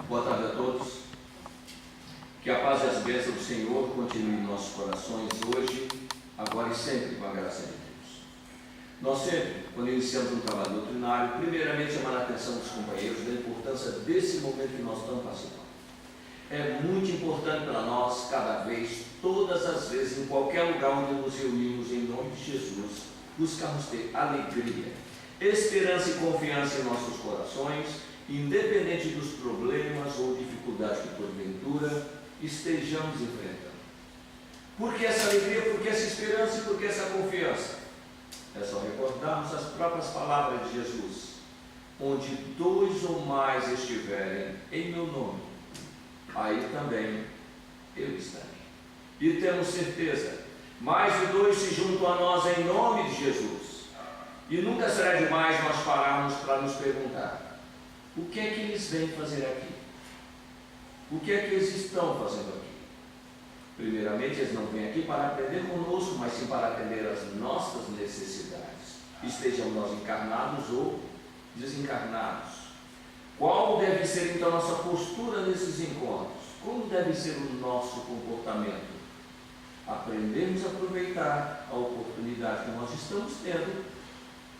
Boa tarde a todos. Que a paz e as bênçãos do Senhor continuem em nossos corações hoje, agora e sempre, com a graça de Deus. Nós sempre, quando iniciamos um trabalho doutrinário, primeiramente chamar a atenção dos companheiros da importância desse momento que nós estamos participando. É muito importante para nós, cada vez, todas as vezes, em qualquer lugar onde nos reunimos, em nome de Jesus, buscarmos ter alegria, esperança e confiança em nossos corações, independente dos problemas ou dificuldades que porventura estejamos enfrentando. Por que essa alegria, por que essa esperança e por que essa confiança? É só recordarmos as próprias palavras de Jesus: onde dois ou mais estiverem em meu nome, aí também eu estarei. E temos certeza, mais de dois se juntam a nós em nome de Jesus. E nunca será demais nós pararmos para nos perguntar: o que é que eles vêm fazer aqui? O que é que eles estão fazendo aqui? Primeiramente, eles não vêm aqui para aprender conosco, mas sim para atender às nossas necessidades, estejam nós encarnados ou desencarnados. Qual deve ser então a nossa postura nesses encontros? Como deve ser o nosso comportamento? Aprendermos a aproveitar a oportunidade que nós estamos tendo,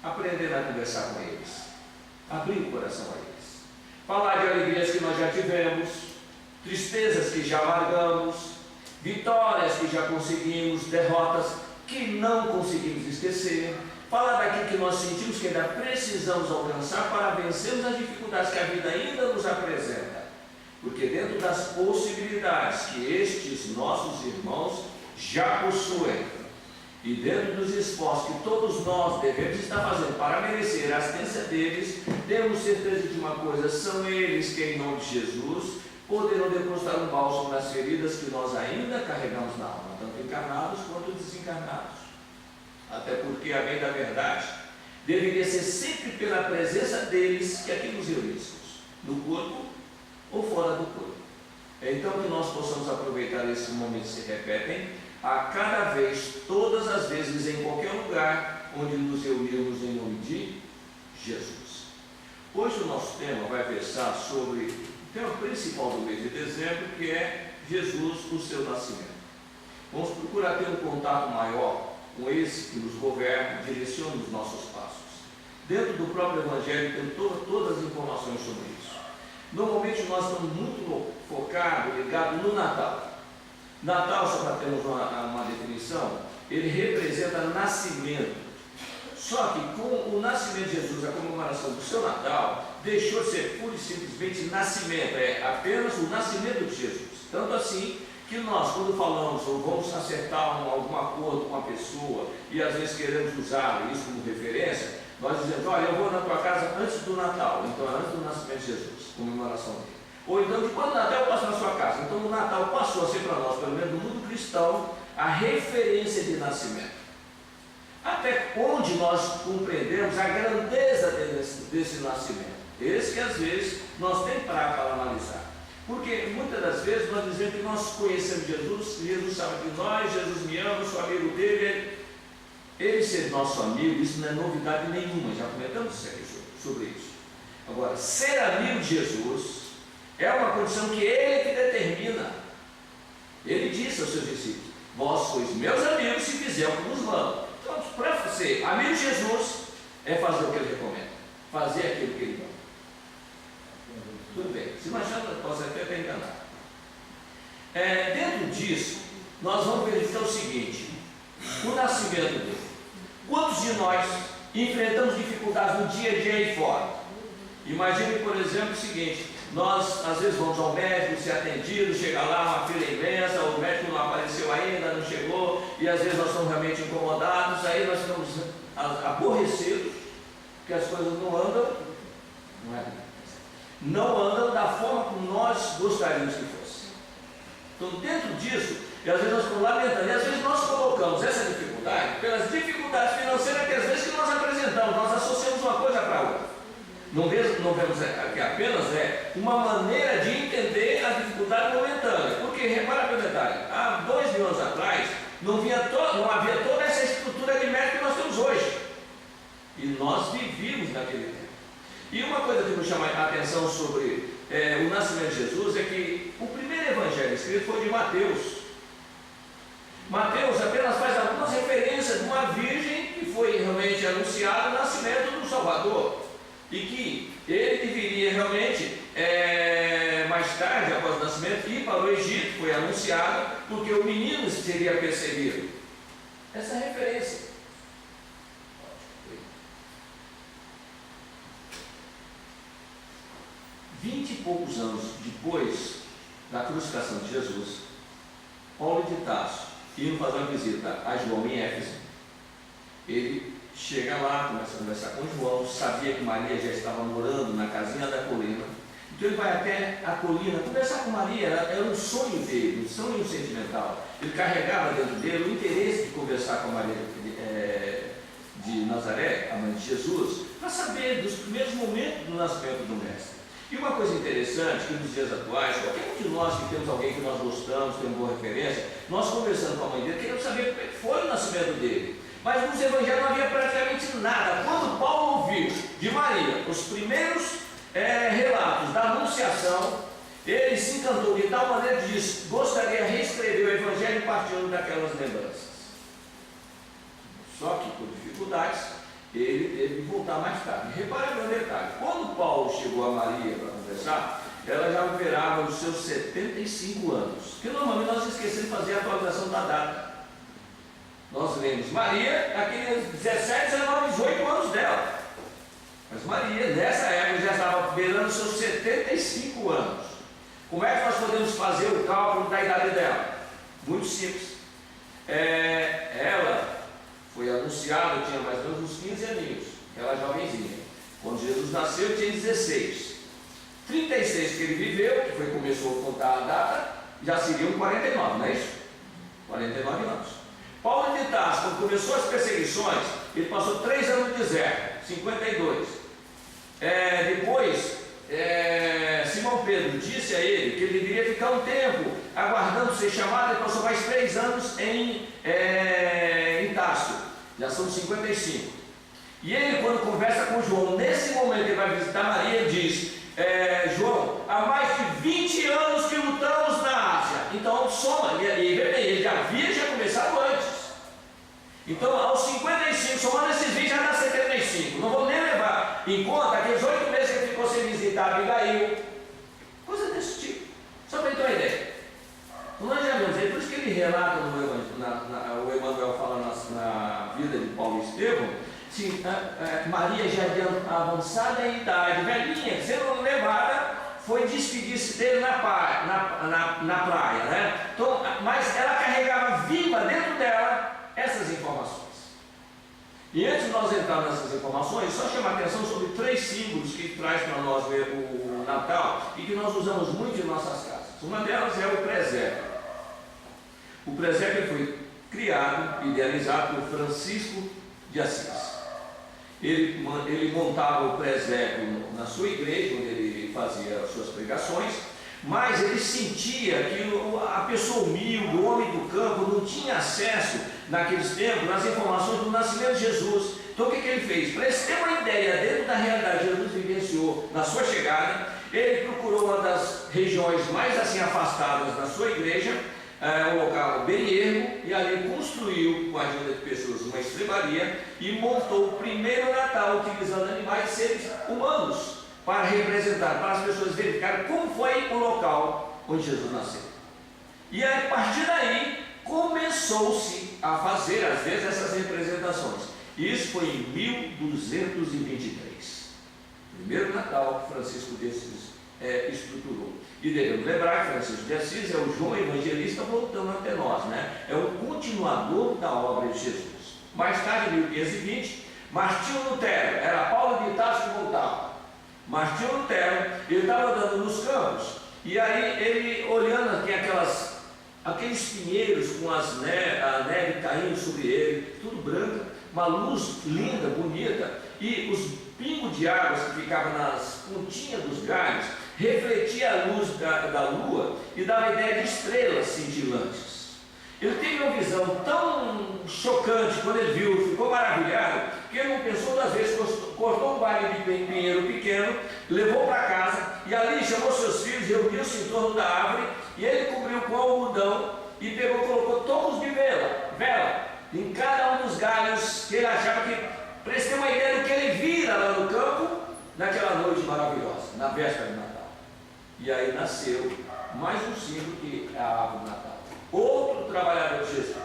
aprender a conversar com eles, abrir o coração a eles, falar de alegrias que nós já tivemos, tristezas que já largamos, vitórias que já conseguimos, derrotas que não conseguimos esquecer, falar daquilo que nós sentimos que ainda precisamos alcançar para vencermos as dificuldades que a vida ainda nos apresenta, porque dentro das possibilidades que estes nossos irmãos já possuem, e dentro dos esforços que todos nós devemos estar fazendo para merecer a assistência deles, temos certeza de uma coisa: são eles que, em nome de Jesus, poderão depositar um bálsamo nas feridas que nós ainda carregamos na alma, tanto encarnados quanto desencarnados. Até porque, a bem da verdade, deveria ser sempre pela presença deles que aqui nos reuníssemos, no corpo ou fora do corpo. Então, que nós possamos aproveitar esses momentos que se repetem a cada vez, todas as vezes, em qualquer lugar onde nos reunirmos em nome de Jesus. Hoje o nosso tema vai versar sobre o tema principal do mês de dezembro, que é Jesus, o seu nascimento. Vamos procurar ter um contato maior com esse que nos governa, direciona os nossos passos. Dentro do próprio Evangelho tem todas as informações sobre isso. Normalmente nós estamos muito focados, ligados no Natal. Natal, só para termos uma definição, ele representa nascimento. Só que com o nascimento de Jesus, a comemoração do seu Natal, deixou de ser pura e simplesmente nascimento, é apenas o nascimento de Jesus. Tanto assim que nós, quando falamos ou vamos acertar algum acordo com a pessoa e às vezes queremos usar isso como referência, nós dizemos: olha, eu vou na tua casa antes do Natal, então antes do nascimento de Jesus, comemoração dele. Ou então, de quando o Natal eu passo na sua casa. Então o Natal passou a ser para nós, pelo menos no mundo cristão, a referência de nascimento. Até onde nós compreendemos a grandeza desse nascimento. Esse que às vezes nós temos para analisar. Porque muitas das vezes nós dizemos que nós conhecemos Jesus, Jesus sabe de nós, Jesus me ama, sou amigo dele. Ele ser nosso amigo, isso não é novidade nenhuma, já comentamos sobre isso. Agora, ser amigo de Jesus é uma condição que ele que determina. Ele disse aos seus discípulos: vós sois meus amigos se fizer o que vos mando. Então, para ser amigo de Jesus, é fazer o que ele recomenda, fazer aquilo que ele manda. Tudo bem, se não achar, posso até estar enganado. Dentro disso, nós vamos verificar o seguinte: o nascimento dele. Quantos de nós enfrentamos dificuldades no dia a dia aí fora? Imagine, por exemplo, o seguinte: nós às vezes vamos ao médico, ser atendido, chega lá, uma fila imensa, o médico não apareceu ainda, não chegou, e às vezes nós estamos realmente incomodados, aí nós ficamos aborrecidos, porque as coisas não andam, não andam da forma como nós gostaríamos que fosse. Então, dentro disso, e às vezes nós ficamos lamentando, e às vezes nós colocamos essa dificuldade pelas dificuldades financeiras que às vezes que nós apresentamos, nós associamos uma coisa para outra. Não vemos aqui apenas uma maneira de entender a dificuldade momentânea. Porque, repara pelo detalhe, há 2.000 anos atrás não havia toda essa estrutura de médico que nós temos hoje. E nós vivíamos naquele tempo. E uma coisa que nos chama a atenção sobre o nascimento de Jesus é que o primeiro evangelho escrito foi de Mateus. Mateus apenas faz algumas referências de uma virgem que foi realmente anunciado o nascimento do Salvador, e que ele deveria realmente, mais tarde, após o nascimento, ir para o Egito. Foi anunciado porque o menino seria perseguido. Essa é a referência. 20 e poucos anos depois da crucificação de Jesus, Paulo de Tarso, indo fazer uma visita a João em Éfeso, ele chega lá, começa a conversar com João, sabia que Maria já estava morando na casinha da colina, então ele vai até a colina conversar com Maria. Era um sonho dele, um sonho sentimental. Ele carregava dentro dele o interesse de conversar com a Maria de Nazaré, a mãe de Jesus, para saber dos primeiros momentos do nascimento do Mestre. E uma coisa interessante, que nos dias atuais, qualquer um de nós que temos alguém que nós gostamos, temos boa referência, nós conversando com a mãe dele, queremos saber como é que foi o nascimento dele. Mas nos evangelhos não havia praticamente nada. Quando Paulo ouviu de Maria os primeiros relatos da anunciação, ele se encantou de tal maneira que disse: gostaria de reescrever o evangelho partindo daquelas lembranças. Só que por dificuldades ele teve que voltar mais tarde. Repare no detalhe: quando Paulo chegou a Maria para conversar, ela já operava os seus 75 anos, que normalmente nós esquecemos de fazer a atualização da data. Nós lemos Maria naqueles 17, 19, 18 anos dela. Mas Maria, nessa época, já estava beirando os seus 75 anos. Como é que nós podemos fazer o cálculo da idade dela? Muito simples. Ela foi anunciada, tinha mais ou menos uns 15 aninhos, ela jovenzinha. Quando Jesus nasceu, tinha 16. 36 que ele viveu, que foi começou a contar a data, já seriam 49, não é isso? 49 anos. Paulo de Tarso, quando começou as perseguições, ele passou 3 anos no deserto, 52. Depois, Simão Pedro disse a ele que ele deveria ficar um tempo aguardando ser chamado. Ele passou mais 3 anos em Tarso, já são 55. E ele, quando conversa com João, nesse momento ele vai visitar Maria, ele diz: João, há mais de 20 anos que lutamos na Ásia. Então soma, ele já havia começado antes. Então, aos 55, somando esses 20, já dá 75. Não vou nem levar em conta aqueles 8 meses que ele ficou sem visitar Abigail, coisa desse tipo, só para ter uma ideia. Então, nós já vemos aí, por isso que ele relata o Emmanuel fala na vida de Paulo e Estevão, assim, Maria já de avançada em idade, velhinha, sendo levada, foi despedir-se dele na praia, né? Então, mas ela carregava viva dentro dela essas informações. E antes de nós entrarmos nessas informações, só chamar a atenção sobre 3 símbolos que traz para nós o Natal e que nós usamos muito em nossas casas. Uma delas é o presépio. O presépio foi criado, idealizado por Francisco de Assis. Ele montava o presépio na sua igreja, onde ele fazia as suas pregações, mas ele sentia que a pessoa humilde, o homem do campo, não tinha acesso naqueles tempos nas informações do nascimento de Jesus. Então o que ele fez? Para eles terem uma ideia dentro da realidade que Jesus vivenciou na sua chegada, ele procurou uma das regiões mais assim afastadas da sua igreja, um local bem ermo, e ali construiu, com a ajuda de pessoas, uma estrebaria e montou o primeiro Natal utilizando animais e seres humanos para representar, para as pessoas verificarem como foi o local onde Jesus nasceu. E a partir daí começou-se a fazer, às vezes, essas representações. Isso foi em 1223. Primeiro Natal que Francisco de Assis estruturou. E devemos lembrar que Francisco de Assis é o João Evangelista voltando até nós, né? É o continuador da obra de Jesus. Mais tarde, em 1520, Martinho Lutero, era Paulo de Tarso que voltava. Martinho Lutero, ele estava andando nos campos, e aí ele olhando aqui aqueles pinheiros com a neve caindo sobre ele, tudo branco, uma luz linda, bonita, e os pingos de água que ficavam nas pontinhas dos galhos refletia a luz da lua e dava a ideia de estrelas cintilantes. Ele teve uma visão tão chocante quando ele viu, ficou maravilhado, que ele não pensou 2 vezes, cortou um vale de pinheiro pequeno, levou para casa e ali chamou seus filhos, reuniu-se em torno da árvore e ele cobriu com algodão e pegou, colocou tocos de vela em cada um dos galhos que ele achava que, para eles terem uma ideia do que ele vira lá no campo naquela noite maravilhosa, na véspera de Natal. E aí nasceu mais um símbolo que é a árvore de Natal. Outro trabalhador de Jesus.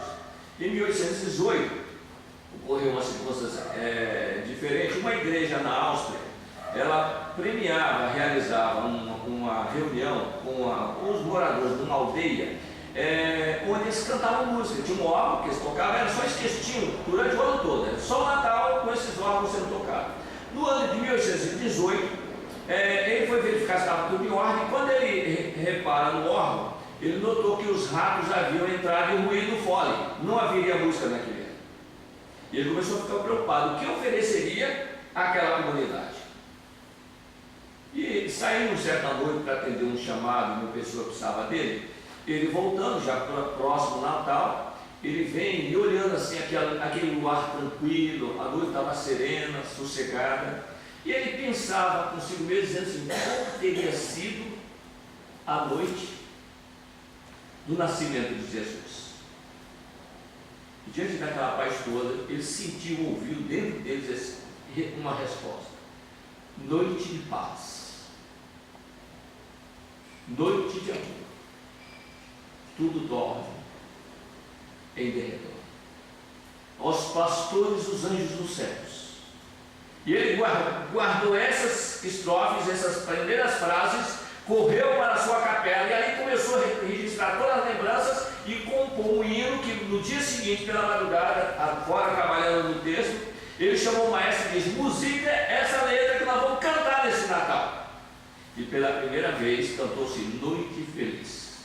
Em 1818 ocorreu uma circunstância diferente. Uma igreja na Áustria, ela premiava, realizava uma reunião com os moradores de uma aldeia, onde eles cantavam música. Tinha um órgão que eles tocavam, era só esqueciam durante o ano todo, era só o Natal com esses órgãos sendo tocados. No ano de 1818, ele foi verificar se estava tudo em ordem, e quando ele repara no órgão, ele notou que os ratos haviam entrado e ruído o fole, não haveria música naquele ano. E ele começou a ficar preocupado, o que ofereceria àquela comunidade? E saindo certa noite para atender um chamado, uma pessoa precisava dele, ele voltando já próximo do Natal, ele vem e olhando assim aquele luar tranquilo, a noite estava serena, sossegada, e ele pensava consigo mesmo, dizendo assim, como teria sido a noite do nascimento de Jesus. E diante daquela paz toda, ele sentiu, ouviu dentro deles uma resposta: noite de paz, noite de amor, tudo dorme em derredor, aos pastores os anjos dos céus. E ele guardou essas estrofes, essas primeiras frases, correu para a sua capela e aí começou a registrar todas as lembranças e compôs um hino que no dia seguinte, pela madrugada, fora trabalhando no texto, ele chamou o maestro e disse: musica essa letra que nós vamos cantar nesse Natal. E pela primeira vez cantou-se Noite Feliz,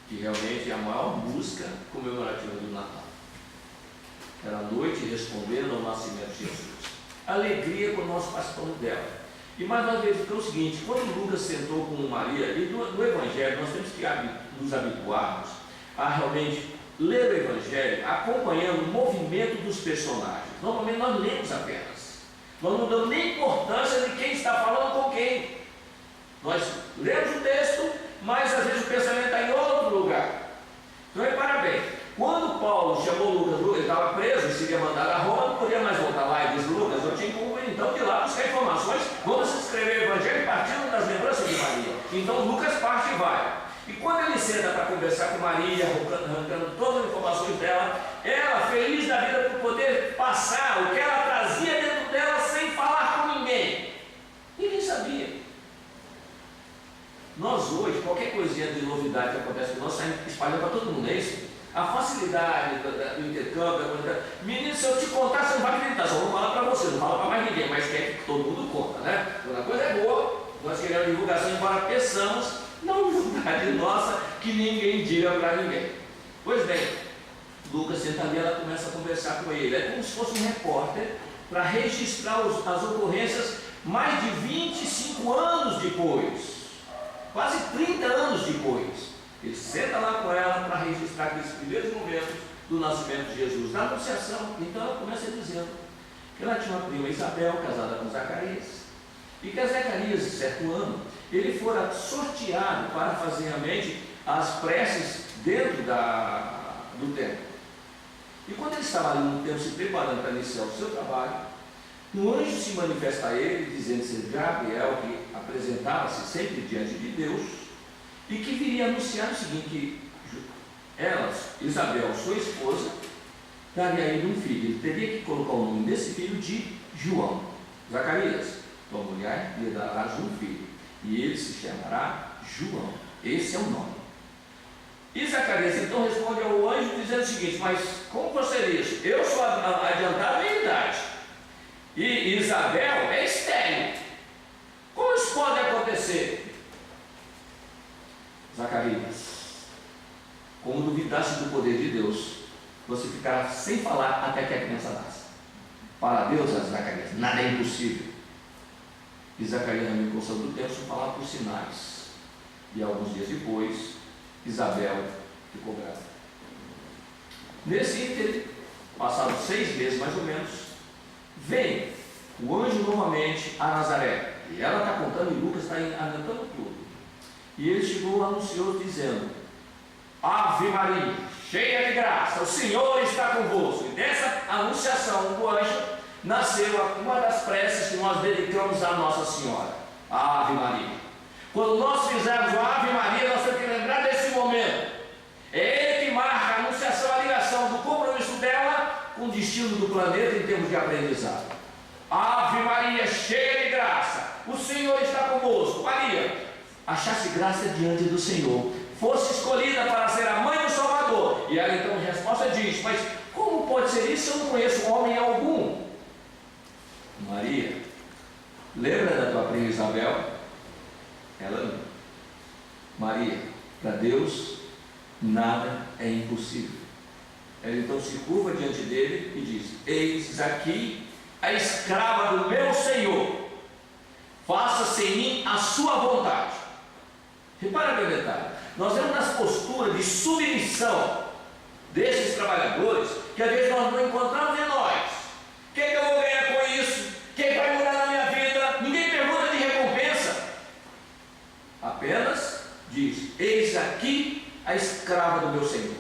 que realmente é a maior música comemorativa do Natal. Era a noite respondendo ao nascimento de Jesus. Alegria quando nós participamos dela. E mais uma vez, foi o seguinte: quando Lucas sentou com Maria, e no Evangelho nós temos que nos habituarmos a realmente ler o Evangelho acompanhando o movimento dos personagens. Normalmente nós lemos apenas, nós não damos nem importância de quem está falando com quem. Nós lemos o texto, mas às vezes o pensamento está em outro lugar. Então repara bem, quando Paulo chamou Lucas, ele estava preso e seria mandado a Roma, não podia mais voltar lá e diz: Lucas, eu tinha como então de lá buscar informações, vamos escrever o Evangelho partindo das lembranças de Maria. Então Lucas parte e vai. E quando ele senta para conversar com Maria, arrancando todas as informações dela, ela feliz da vida por poder passar o que ela trazia dentro dela sem falar com ninguém. Ninguém sabia. Nós hoje, qualquer coisinha de novidade que acontece com nós, saímos espalhando para todo mundo, é isso? A facilidade do intercâmbio, menino, se eu te contar, você não vai acreditar, só vou falar para você, não fala para mais ninguém, mas quer que todo mundo conta, né? Quando a coisa é boa, nós queremos divulgação, embora peçamos, não vontade nossa, que ninguém diga para ninguém. Pois bem, Lucas senta ali, ela começa a conversar com ele, é como se fosse um repórter para registrar as ocorrências mais de 25 anos depois, quase 30 anos depois. Ele senta lá com ela para registrar aqueles primeiros momentos do nascimento de Jesus, da anunciação. Então ela começa dizendo que ela tinha uma prima, Isabel, casada com Zacarias, e que Zacarias, certo ano, ele fora sorteado para fazer realmente as preces dentro do templo. E quando ele estava ali no templo se preparando para iniciar o seu trabalho, um anjo se manifesta a ele, dizendo ser Gabriel, que apresentava-se sempre diante de Deus, e que viria anunciar o seguinte: que ela, Isabel, sua esposa, daria a ele um filho. Ele teria que colocar o nome desse filho de João. Zacarias, tua mulher lhe dará um filho, e ele se chamará João. Esse é o nome. E Zacarias então responde ao anjo dizendo o seguinte: mas como proceder isso? Eu sou adiantado em idade, e Isabel é estéril. Como isso pode acontecer? Zacarias, como duvidasse do poder de Deus, você ficará sem falar até que a criança nasça. Para Deus, Zacarias, nada é impossível. E Zacarias também com do tempo só falar por sinais. E alguns dias depois, Isabel ficou grávida. Nesse ínterim, passados 6 meses mais ou menos, vem o anjo novamente a Nazaré. E ela está contando, e Lucas está anotando tudo. E ele chegou, anunciou, dizendo: Ave Maria, cheia de graça, o Senhor está convosco. E dessa anunciação do anjo nasceu uma das preces que nós dedicamos à Nossa Senhora, a Ave Maria. Quando nós fizermos a Ave Maria, nós temos que lembrar desse momento. É ele que marca a anunciação, a ligação do compromisso dela com o destino do planeta em termos de aprendizado. Ave Maria, cheia de graça, o Senhor está convosco. Maria, achasse graça diante do Senhor, fosse escolhida para ser a mãe do Salvador. E ela então em resposta diz: mas como pode ser isso se eu não conheço homem algum? Maria, lembra da tua prima Isabel? Ela não. Maria, para Deus nada é impossível. Ela então se curva diante dele e diz: eis aqui a escrava do meu Senhor, faça-se em mim a sua vontade. Repara bem o detalhe. Nós vemos nas posturas de submissão desses trabalhadores que às vezes nós não encontramos em nós. O que eu vou ganhar com isso? Quem vai mudar na minha vida? Ninguém pergunta de recompensa. Apenas diz: eis aqui a escrava do meu Senhor,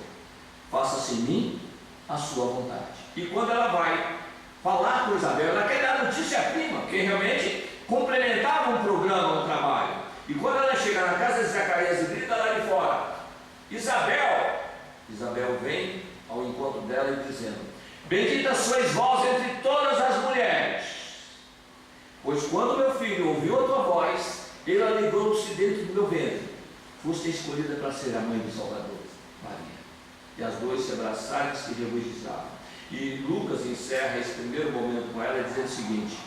faça-se em mim a sua vontade. E quando ela vai falar com Isabel, ela quer dar notícia à prima, que realmente complementava um programa, um trabalho. E quando ela chega na casa de Zacarias e grita lá de fora: Isabel! Isabel vem ao encontro dela e dizendo: bendita sois vós entre todas as mulheres, pois quando meu filho ouviu a tua voz, ele alegrou-se dentro do meu ventre. Foste escolhida para ser a mãe do Salvador, Maria. E as duas se abraçaram e se regozijavam. E Lucas encerra esse primeiro momento com ela dizendo o seguinte: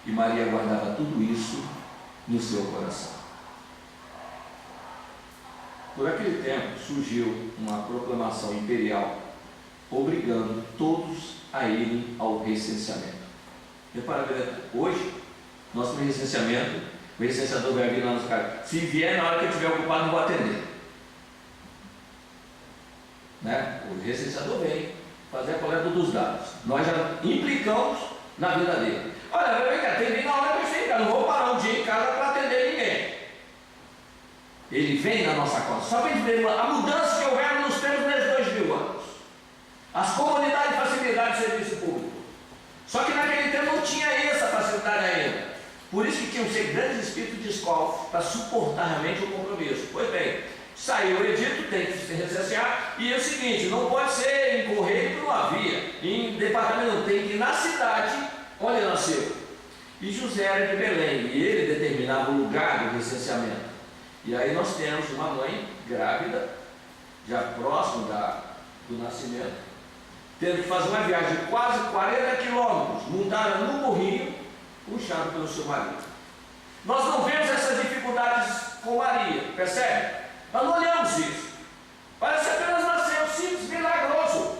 e Maria guardava tudo isso no seu coração. Por aquele tempo surgiu uma proclamação imperial obrigando todos a irem ao recenseamento. Repara, hoje nós temos recenseamento, o recenseador vai vir lá nos caras. Se vier na hora que eu estiver ocupado, não vou atender. Né? O recenseador vem fazer a coleta dos dados. Nós já implicamos na vida dele. Olha, eu venho que atender na hora que eu chegar, não vou parar um dia em casa para atender ninguém. Ele vem na nossa conta. Só para ver a mudança que houver nos tempos nesses 2000 anos. As comunidades de facilidade de serviço público. Só que naquele tempo não tinha essa facilidade ainda. Por isso que tinham que ser grandes espíritos de escola para suportar realmente o compromisso. Pois bem, saiu o edito, tem que se recensear, e é o seguinte: não pode ser em correio que não havia, em departamento não, tem que ir na cidade onde ele nasceu. E José era de Belém, e ele determinava o lugar do recenseamento. E aí nós temos uma mãe grávida, já próximo do nascimento, tendo que fazer uma viagem de quase 40 quilômetros, montada num burrinho, puxado pelo seu marido. Nós não vemos essas dificuldades com Maria, percebe? Nós não olhamos isso. Parece apenas nascer simples, milagroso.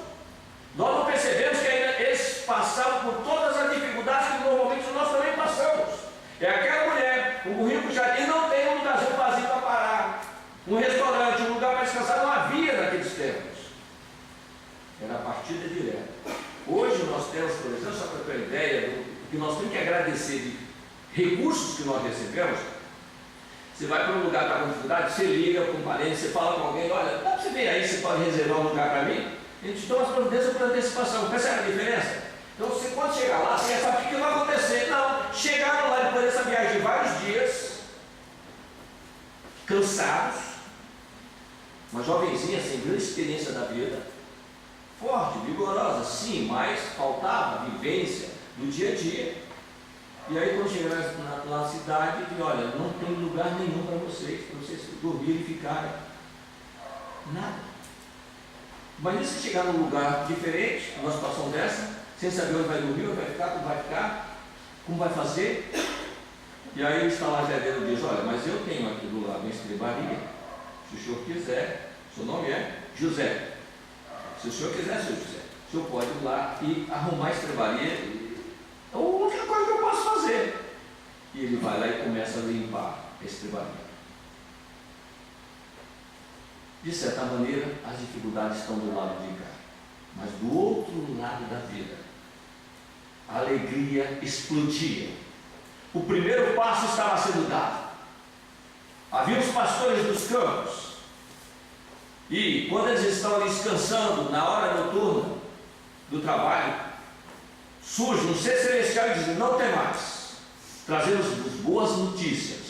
Nós não percebemos que eles passavam por todas as dificuldades que normalmente nós também passamos. É aquela mulher, um burrinho puxado, e não tem um lugarzinho vazio para parar, um restaurante, um lugar para descansar, não havia naqueles tempos. Era a partida direta. Hoje nós temos, por exemplo, só para ter uma ideia do que nós temos que agradecer de recursos que nós recebemos. Você vai para um lugar que está com dificuldade, você liga para um parente, você fala com alguém: olha, dá para você ver aí, você pode reservar um lugar para mim? A gente toma as providências por antecipação. Percebe a diferença? Então, você quando chegar lá, você já sabe o que vai acontecer. Não, chegaram lá depois dessa viagem de vários dias, cansados, uma jovenzinha sem grande experiência da vida, forte, vigorosa, sim, mas faltava vivência do dia a dia. E aí quando chegaram na cidade, diz: olha, não tem lugar nenhum para vocês dormirem e ficarem. Nada. Imagina se chegar num lugar diferente, numa situação dessa, sem saber onde vai dormir, onde vai ficar, como vai fazer. E aí o estalajadeiro diz: olha, mas eu tenho aqui do lado uma estrebaria, se o senhor quiser, seu nome é José. Se o senhor quiser, seu José, o senhor pode ir lá e arrumar a estrebaria. É a única coisa que eu posso fazer. E ele vai lá e começa a limpar a estrebaria. De certa maneira, as dificuldades estão do lado de cá, mas do outro lado da vida, a alegria explodia. O primeiro passo estava sendo dado. Havia os pastores dos campos, e quando eles estão ali descansando na hora noturna do trabalho, surge um ser celestial e diz: não tem mais, trazemos boas notícias.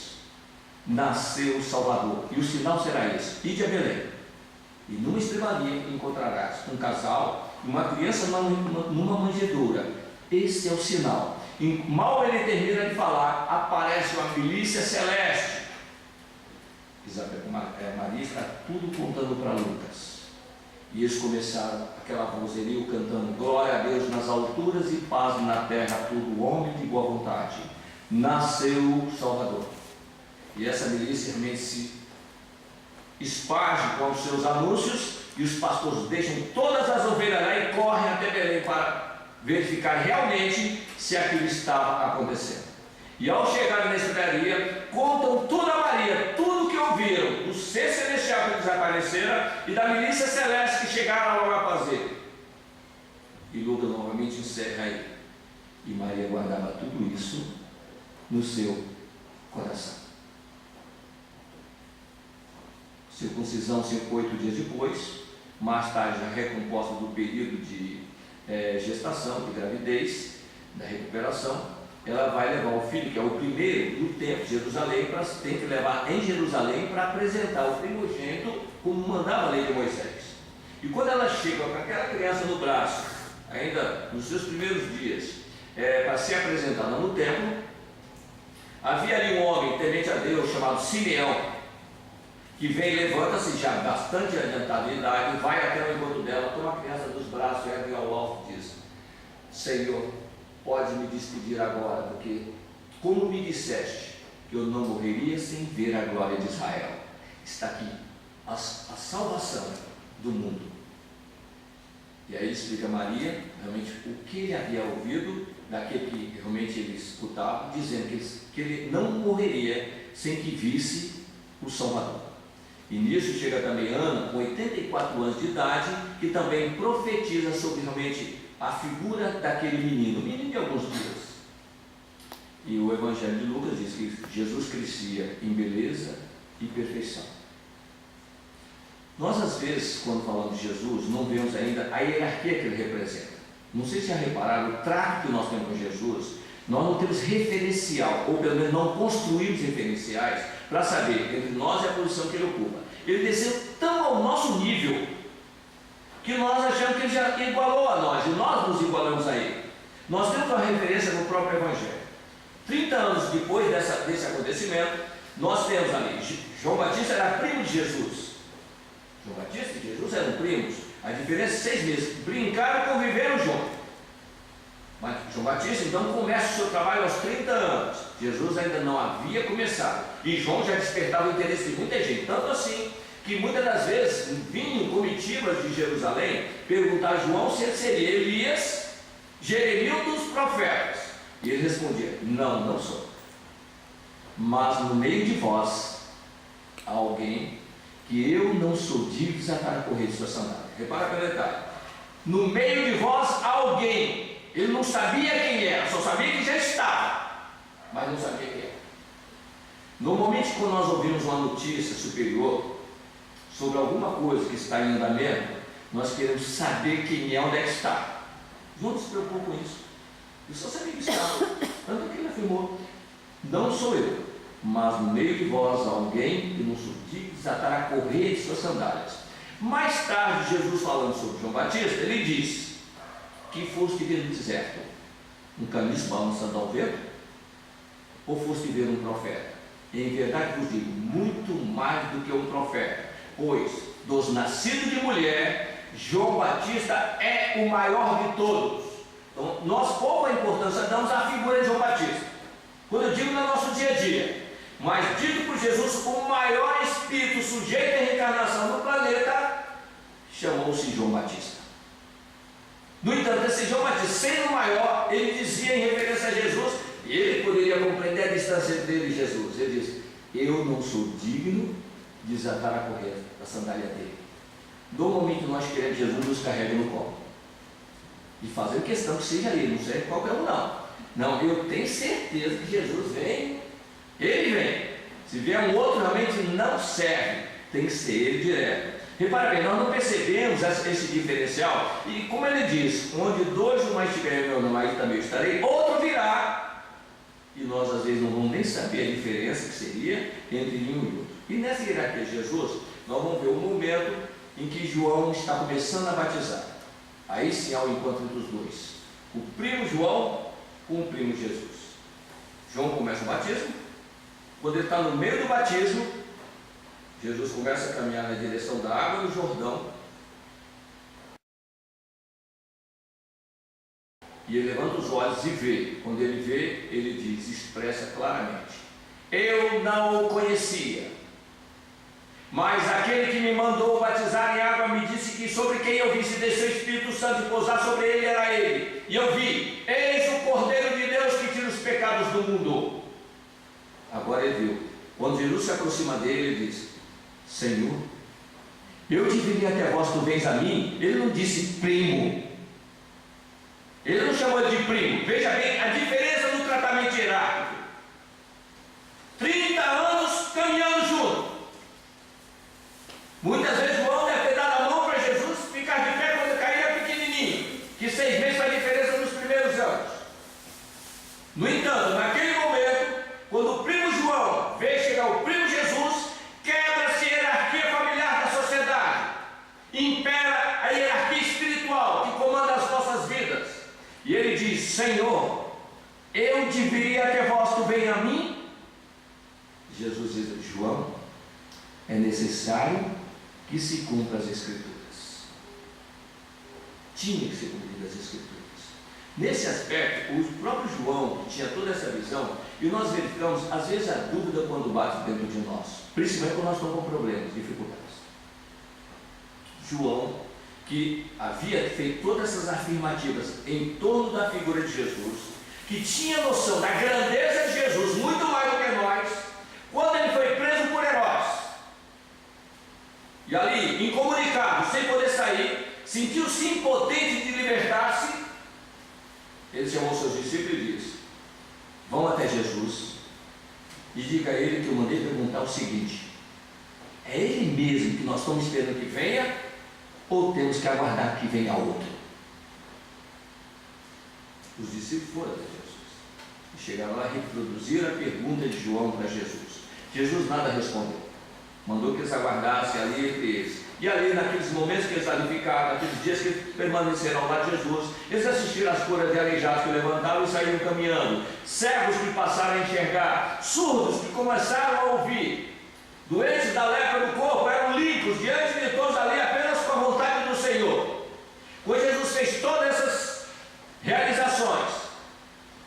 Nasceu o Salvador, e o sinal será esse: ide a Belém, e numa estrebaria encontrarás um casal e uma criança numa manjedoura. Esse é o sinal. E mal ele termina de falar, aparece uma milícia celeste. Maria está tudo contando para Lucas. E eles começaram aquela vozerio cantando: glória a Deus nas alturas e paz na terra a todo homem de boa vontade. Nasceu o Salvador. E essa milícia realmente se esparge com os seus anúncios, e os pastores deixam todas as ovelhas lá e correm até Belém para verificar realmente se aquilo estava acontecendo. E ao chegarem na estrebaria, contam tudo a Maria, tudo o que ouviram do ser celestial que desapareceram e da milícia celeste que chegaram logo a fazer. E Lucas novamente encerra aí: e Maria guardava tudo isso no seu coração. Circuncisão 8 dias depois, mais tarde já recomposta do período de gestação, de gravidez, da recuperação. Ela vai levar o filho, que é o primeiro do templo de Jerusalém, tem que levar em Jerusalém para apresentar o primogênito, como mandava a lei de Moisés. E quando ela chega com aquela criança no braço, ainda nos seus primeiros dias, para ser apresentada no templo, havia ali um homem temente a Deus chamado Simeão, que vem, levanta-se já bastante adiantado de idade, vai até o encontro dela, toma a criança dos braços, ergue ao alto e diz: Senhor, pode me despedir agora, porque como me disseste que eu não morreria sem ver a glória de Israel, está aqui a salvação do mundo. E aí explica Maria realmente o que ele havia ouvido daquele que realmente ele escutava, dizendo que ele não morreria sem que visse o Salvador. E nisso chega também Ana, com 84 anos de idade, que também profetiza sobre realmente a figura daquele menino de alguns dias. E o Evangelho de Lucas diz que Jesus crescia em beleza e perfeição. Nós às vezes, quando falamos de Jesus, não vemos ainda a hierarquia que ele representa. Não sei se já repararam, o trato que nós temos com Jesus, nós não temos referencial, ou pelo menos não construímos referenciais para saber entre nós e a posição que ele ocupa. Ele desceu tão ao nosso nível que nós achamos que ele já igualou a nós, e nós nos igualamos a ele. Nós temos uma referência no próprio Evangelho. 30 anos depois desse acontecimento, nós temos ali, João Batista era primo de Jesus. João Batista e Jesus eram primos. A diferença é 6 meses. Brincaram e conviveram juntos. Mas João Batista então começa o seu trabalho aos 30 anos. Jesus ainda não havia começado. E João já despertava o interesse de muita gente. Tanto assim que muitas das vezes vinham comitivas de Jerusalém perguntar a João se ele seria Elias, Jeremias dos profetas. E ele respondia: não, não sou. Mas no meio de vós há alguém que eu não sou digno de desatar a correia de sua sandália. Repara pelo detalhe: no meio de vós há alguém. Ele não sabia quem era, só sabia que já estava, mas não sabia quem era. Normalmente, quando nós ouvimos uma notícia superior sobre alguma coisa que está em andamento, nós queremos saber quem é, onde é que está. João não se preocupa com isso. Eu só sabia que estava, tanto que ele afirmou: não sou eu, mas no meio de vós há alguém que não sou digno de desatar a correia de suas sandálias. Mais tarde, Jesus falando sobre João Batista, ele diz: que foste ver no deserto um caniço balançando ao vento, ou foste ver um profeta? Em verdade vos digo, muito mais do que um profeta, pois dos nascidos de mulher, João Batista é o maior de todos. Então, nós pouca importância damos à figura de João Batista, quando eu digo no nosso dia a dia, mas dito por Jesus, o maior espírito sujeito à reencarnação no planeta, chamou-se João Batista. No entanto, esse João Batista, sendo o maior, ele dizia em referência a Jesus, e ele poderia compreender a distância entre ele e Jesus. Ele diz: eu não sou digno de desatar a correia da sandália dele. Normalmente nós queremos que Jesus nos carregue no colo. E fazendo questão que seja ele, não serve qualquer um não. Não, eu tenho certeza que Jesus vem, ele vem. Se vier um outro, realmente não serve, tem que ser ele direto. Repara bem, nós não percebemos esse diferencial, e como ele diz, onde dois ou mais estiverem meu nome, aí também estarei, outro virá, e nós às vezes não vamos nem saber a diferença que seria entre um e outro. E nessa hierarquia de Jesus, nós vamos ver o momento em que João está começando a batizar. Aí sim há o encontro entre os dois, o primo João com o primo Jesus. João começa o batismo, quando ele está no meio do batismo, Jesus começa a caminhar na direção da água do Jordão, e ele levanta os olhos e vê. Quando ele vê, ele diz, expressa claramente: eu não o conhecia, mas aquele que me mandou batizar em água me disse que sobre quem eu visse descer o Espírito Santo e pousar sobre ele era ele. E eu vi, eis o Cordeiro de Deus que tira os pecados do mundo. Agora ele viu. Quando Jesus se aproxima dele, ele diz: Senhor, eu te viria até vós, tu vens a mim. Ele não disse primo, ele não chamou ele de primo. Veja bem a diferença no tratamento hierárquico. 30 anos caminhando junto. Muitas vezes João deve ter dado a mão para Jesus ficar de pé quando caía pequenininho, que 6 meses faz diferença nos primeiros anos. No entanto, naquele momento, quando o primo João vê chegar o primo Jesus, quebra-se a hierarquia familiar da sociedade, impera a hierarquia espiritual que comanda as nossas vidas, e ele diz: Senhor, eu te viria até vós, tu vem a mim. Jesus diz: João, é necessário que se cumpra as Escrituras. Tinha que ser cumprida as Escrituras. Nesse aspecto, o próprio João, que tinha toda essa visão, e nós verificamos, às vezes, a dúvida quando bate dentro de nós, principalmente quando nós estamos com problemas, dificuldades. João, que havia feito todas essas afirmativas em torno da figura de Jesus, que tinha noção da grandeza de Jesus, muito mais do que nós, quando ele foi preso por Herodes, e ali, incomunicado, sem poder sair, sentiu-se impotente de libertar-se, ele chamou seus discípulos e disse: vão até Jesus e diga a ele que eu mandei perguntar o seguinte: é ele mesmo que nós estamos esperando que venha, ou temos que aguardar que venha outro? Os discípulos foram até Jesus e chegaram lá e reproduziram a pergunta de João para Jesus. Jesus nada respondeu, mandou que eles aguardassem ali entre eles. E ali, naqueles momentos que eles ali ficaram, naqueles dias que permaneceram lá de Jesus, eles assistiram às curas de aleijados que levantaram e saíram caminhando, cegos que passaram a enxergar, surdos que começaram a ouvir, doentes da lepra no corpo eram limpos diante de todos ali, apenas com a vontade do Senhor. Quando Jesus fez todas essas realizações,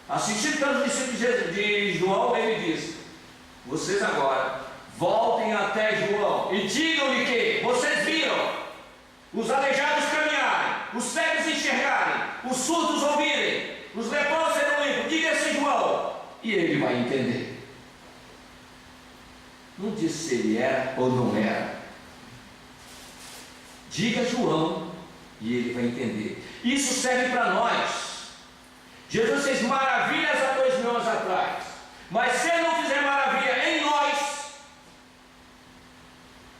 assistido pelos discípulos de João, ele disse: vocês agora voltem até João e digam-lhe que vocês viram os aleijados caminharem, os cegos enxergarem, os surdos ouvirem, os leprosos serão limpos. Diga-se João, e ele vai entender. Não disse se ele era ou não era. Diga João e ele vai entender. Isso serve para nós. Jesus fez maravilhas há 2000 anos atrás, mas se ele não fizer maravilha em nós,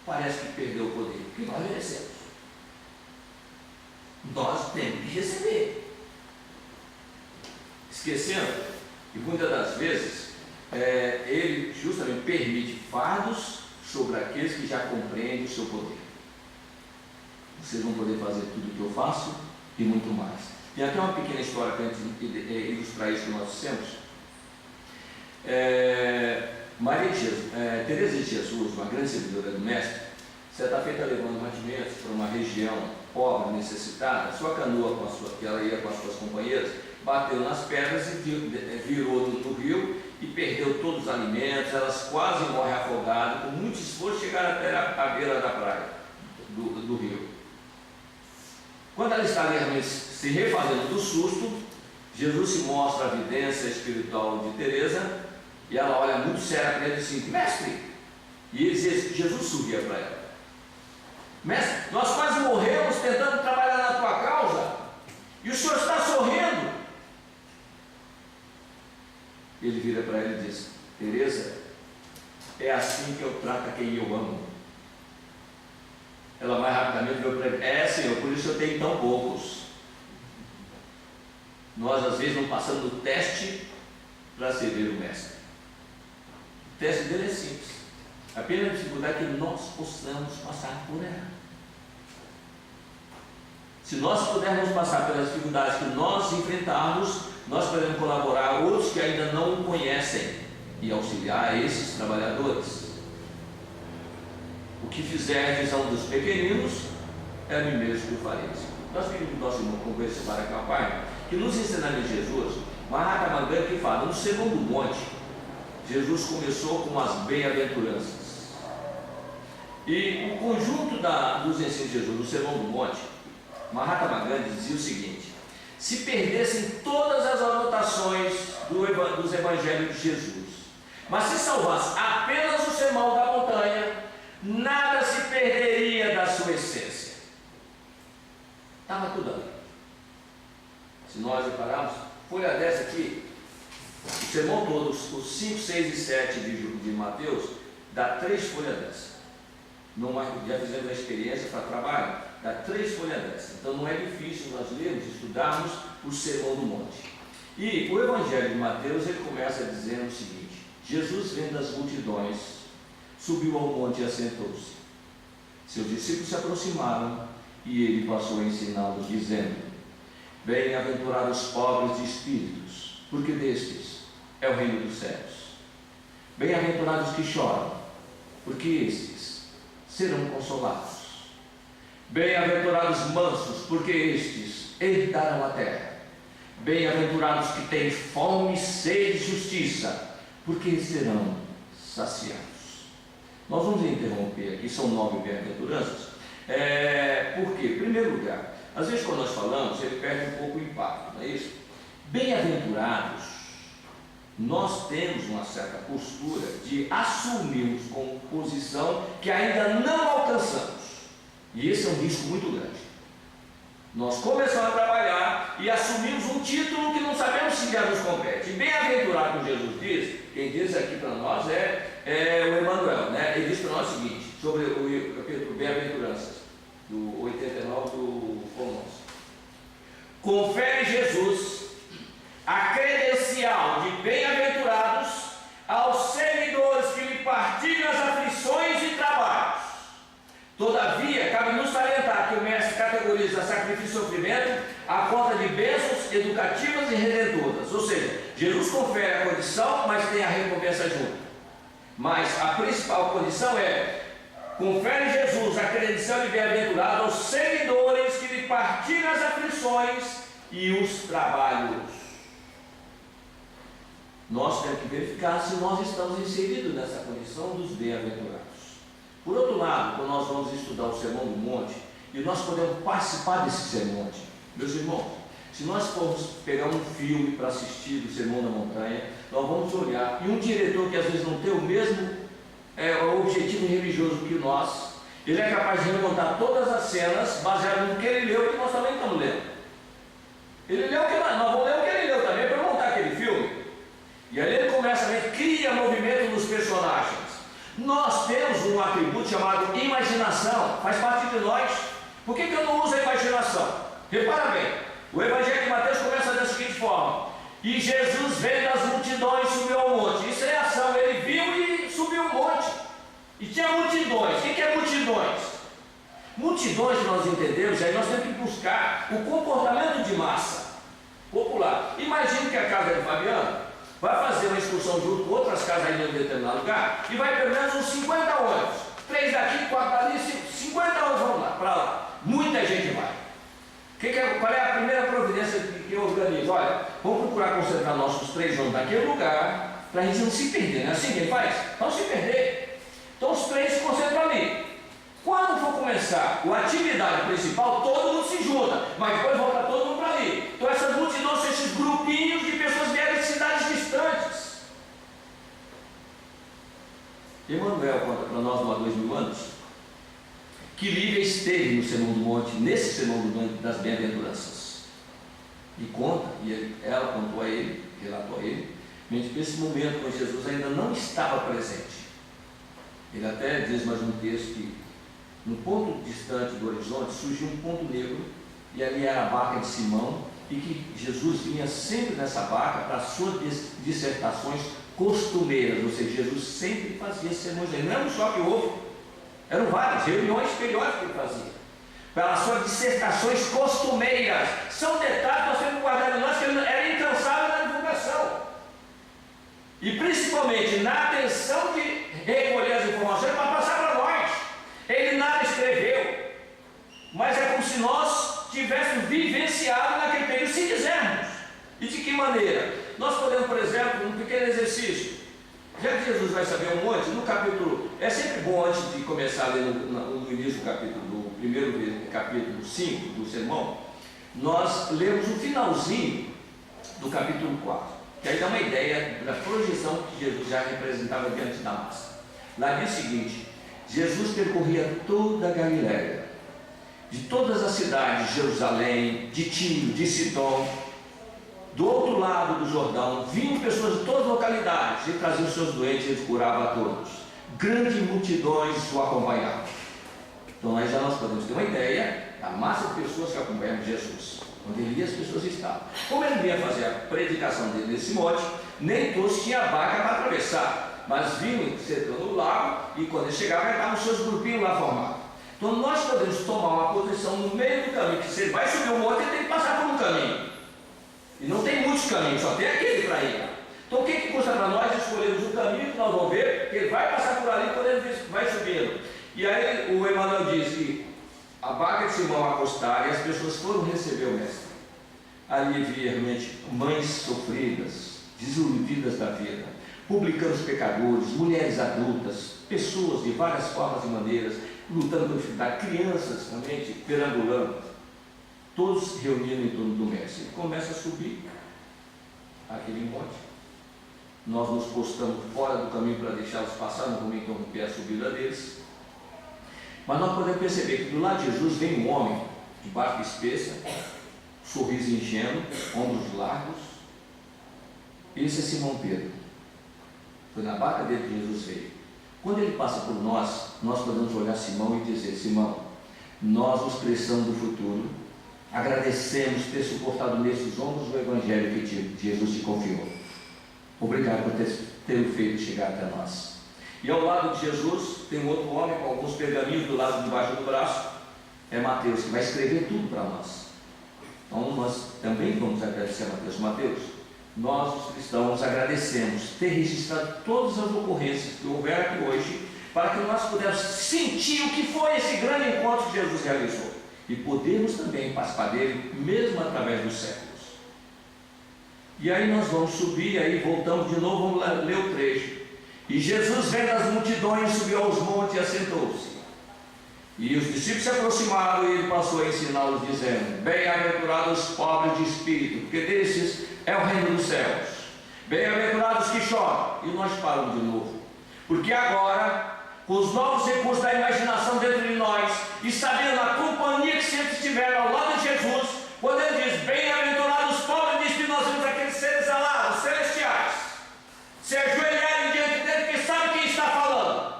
parece que perdeu o poder, porque nós merecemos. Nós temos que receber. Esquecendo que muitas das vezes ele justamente permite fardos sobre aqueles que já compreendem o seu poder. Vocês vão poder fazer tudo o que eu faço e muito mais. Tem até uma pequena história para ilustrar isso que nós dissemos. Teresa de Jesus, uma grande seguidora do Mestre, certa feita levando mantimentos para uma região pobre, necessitada, sua canoa, que ela ia com as suas companheiras, bateu nas pedras e virou no rio e perdeu todos os alimentos. Elas quase morrem afogadas, com muito esforço chegaram até a beira da praia, do rio. Quando ela está ali se refazendo do susto, Jesus se mostra a evidência espiritual de Teresa, e ela olha muito séria para ele e diz assim: mestre, e ele diz, Jesus sorria para ela: mestre, nós quase morremos tentando trabalhar na tua causa, E o senhor está sorrindo? Ele vira para ela e diz: Teresa, é assim que eu trato a quem eu amo. Ela mais rapidamente virou para ele: é, Senhor, por isso eu tenho tão poucos. Nós às vezes não passamos no teste para servir o mestre. O teste dele é simples. Apenas a dificuldade é que nós possamos passar por ela. Se nós pudermos passar pelas dificuldades que nós enfrentarmos, nós podemos colaborar a outros que ainda não o conhecem e auxiliar esses trabalhadores. O que fizer a visão dos pequeninos é a mim mesmo que eu farei. Nós pedimos o nosso irmão Converso para Campanha, que nos ensinaria Jesus, Mahatma Gandhi, que fala, no Sermão do Monte, Jesus começou com as bem-aventuranças. E o conjunto dos ensinos de Jesus no Sermão do Monte, Mahatma Gandhi dizia o seguinte: se perdessem todas as anotações dos evangelhos de Jesus, mas se salvasse apenas o sermão da montanha, nada se perderia da sua essência. Estava tudo ali. Se nós repararmos, folha dessa aqui, o sermão todo, os 5, 6 e 7 de Mateus, dá 3 folhas dessa. Já fizemos a experiência para trabalho, dá 3 folhas dessa. Então não é difícil nós lermos, estudarmos o Sermão do Monte. E o Evangelho de Mateus, ele começa dizendo o seguinte: Jesus, vendo as multidões, subiu ao monte e assentou-se. Seus discípulos se aproximaram e ele passou a ensiná-los, dizendo: bem-aventurados os pobres de espíritos, porque destes é o reino dos céus. Bem-aventurados que choram, porque estes serão consolados. Bem-aventurados mansos, porque estes herdarão a terra. Bem-aventurados que têm fome e sede de justiça, porque serão saciados. Nós vamos interromper aqui, são 9 bem-aventuranças. Por quê? Em primeiro lugar, às vezes quando nós falamos, ele perde um pouco o impacto, não é isso? Bem-aventurados, nós temos uma certa postura de assumirmos como posição que ainda não alcançamos. E esse é um risco muito grande. Nós começamos a trabalhar e assumimos um título que não sabemos se já nos compete. Bem-aventurado, como Jesus diz, quem diz aqui para nós é o Emmanuel, né? Ele diz para nós o seguinte, sobre o capítulo Bem-aventuranças, do 89 do Conosco. Confere Jesus a credencial de bem-aventurados aos seguidores que lhe partilham as aflições e trabalhos. Todavia, cabe-nos salientar que o mestre categoriza sacrifício e sofrimento à conta de bênçãos educativas e redentoras. Ou seja, Jesus confere a condição, mas tem a recompensa junto. Mas a principal condição é: confere Jesus a credencial de bem-aventurado aos seguidores que lhe partilham as aflições e os trabalhos. Nós temos que verificar se nós estamos inseridos nessa condição dos bem-aventurados. Por outro lado, quando nós vamos estudar o Sermão do Monte, e nós podemos participar desse sermão, meus irmãos, se nós formos pegar um filme para assistir do Sermão da Montanha, nós vamos olhar, e um diretor que às vezes não tem o mesmo objetivo religioso que nós, ele é capaz de remontar todas as cenas baseado no que ele leu, que nós também estamos lendo. Ele leu o que nós vamos ler o que ele leu também para montar aquele filme. E aí ele começa a cria movimento nos personagens. Nós temos um atributo chamado imaginação, faz parte de nós. Por que eu não uso a imaginação? Repara bem, o Evangelho de Mateus começa da seguinte forma: e Jesus vendo as multidões subiu ao monte. Isso é ação, ele viu e subiu o monte. E tinha multidões. O que é multidões? Multidões que nós entendemos, aí nós temos que buscar o comportamento de massa popular. Imagine que a casa de Fabiano vai fazer uma excursão junto com outras casas aí em um determinado lugar e vai pelo menos uns 50 ônibus, 3 daqui, 4 dali, 50 ônibus vão lá, para lá. Muita gente vai. Qual é a primeira providência que eu organizo? Olha, vamos procurar concentrar nossos 3 ônibus naquele lugar, para a gente não se perder, não é assim que ele faz? Não se perder. Então os 3 se concentram ali. Quando for começar a atividade principal, todo mundo se junta, mas depois volta todo mundo para ali. Então essas multidões são esses grupinhos de pessoas vieram de cidades distantes. Emmanuel conta para nós há 2000 anos que Lívia esteve no Sermão do Monte, nesse Sermão do Monte das Bem-aventuranças. E conta, ela contou a ele, relatou a ele, que esse momento com Jesus ainda não estava presente. Ele até diz mais um texto que no ponto distante do horizonte surgiu um ponto negro, e ali era a barca de Simão, e que Jesus vinha sempre nessa barca para suas dissertações costumeiras, ou seja, Jesus sempre fazia sermões. Não era um só que houve, eram várias reuniões periódicas que ele fazia para suas dissertações costumeiras. São detalhes que nós temos que guardar em nós, que ele era incansável na divulgação, e principalmente na atenção de recolher as informações para passar para nós. Ele nada escreveu, mas é como se nós tivéssemos vivenciado naquele período, se quisermos. E de que maneira? Nós podemos, por exemplo, um pequeno exercício. Já que Jesus vai saber um monte, no capítulo, é sempre bom antes de começar a ler no início do capítulo, do primeiro capítulo 5 do sermão, nós lemos o finalzinho do capítulo 4, que aí dá uma ideia da projeção que Jesus já representava diante da massa. Lá diz o seguinte: Jesus percorria toda a Galiléia, de todas as cidades de Jerusalém, de Tiro, de Sidom, do outro lado do Jordão, vinham pessoas de todas as localidades, e traziam seus doentes, e ele curava a todos. Grandes multidões o acompanhavam. Então aí já nós podemos ter uma ideia da massa de pessoas que acompanhavam Jesus. Onde ele ia, as pessoas estavam. Como ele vinha fazer a predicação dele nesse monte, nem todos tinham barca para atravessar, mas vinham cercando o lago, e quando ele chegava, estavam os seus grupinhos lá formados. Então nós podemos tomar uma posição no meio do caminho, que se ele vai subir o monte, ele tem que passar por um caminho. E não tem muitos caminhos, só tem aquele para ir. Então o que custa para nós escolhermos o caminho que nós vamos ver, que ele vai passar por ali quando ele vai subindo. E aí o Emmanuel diz que a barca de Simão acostar e as pessoas foram receber o mestre. Ali havia realmente mães sofridas, desiludidas da vida, publicanos pecadores, mulheres adultas, pessoas de várias formas e maneiras, lutando pela dificuldade, crianças também perambulando, todos reunindo em torno do mestre. Ele começa a subir aquele monte. Nós nos postamos fora do caminho para deixá-los passar, não vamos interromper a subida deles. Mas nós podemos perceber que do lado de Jesus vem um homem de barba espessa, sorriso ingênuo, ombros largos. Esse é Simão Pedro. Foi na barca dele que Jesus veio. Quando ele passa por nós, nós podemos olhar Simão e dizer: Simão, nós os cristãos do futuro agradecemos ter suportado nesses ombros o evangelho que Jesus te confiou. Obrigado por ter feito chegar até nós. E ao lado de Jesus tem um outro homem com alguns pergaminhos do lado de baixo do braço. É Mateus, que vai escrever tudo para nós. Então nós também vamos agradecer a Mateus. Nós, os cristãos, agradecemos ter registrado todas as ocorrências que houver aqui hoje, para que nós pudéssemos sentir o que foi esse grande encontro que Jesus realizou, e podermos também participar dele, mesmo através dos séculos. E aí nós vamos subir, aí voltamos de novo, vamos ler o trecho. E Jesus, vendo as multidões, subiu aos montes e assentou-se. E os discípulos se aproximaram, e ele passou a ensiná-los, dizendo: Bem-aventurados os pobres de espírito, porque desses é o reino dos céus. Bem-aventurados que choram. E nós paramos de novo, porque agora, com os novos recursos da imaginação dentro de nós, e sabendo a companhia que sempre estiver ao lado de Jesus, quando ele diz: Bem-aventurados os pobres de espírito, nós vemos aqueles seres alados, celestiais, se ajoelharem diante dele, porque sabe quem está falando.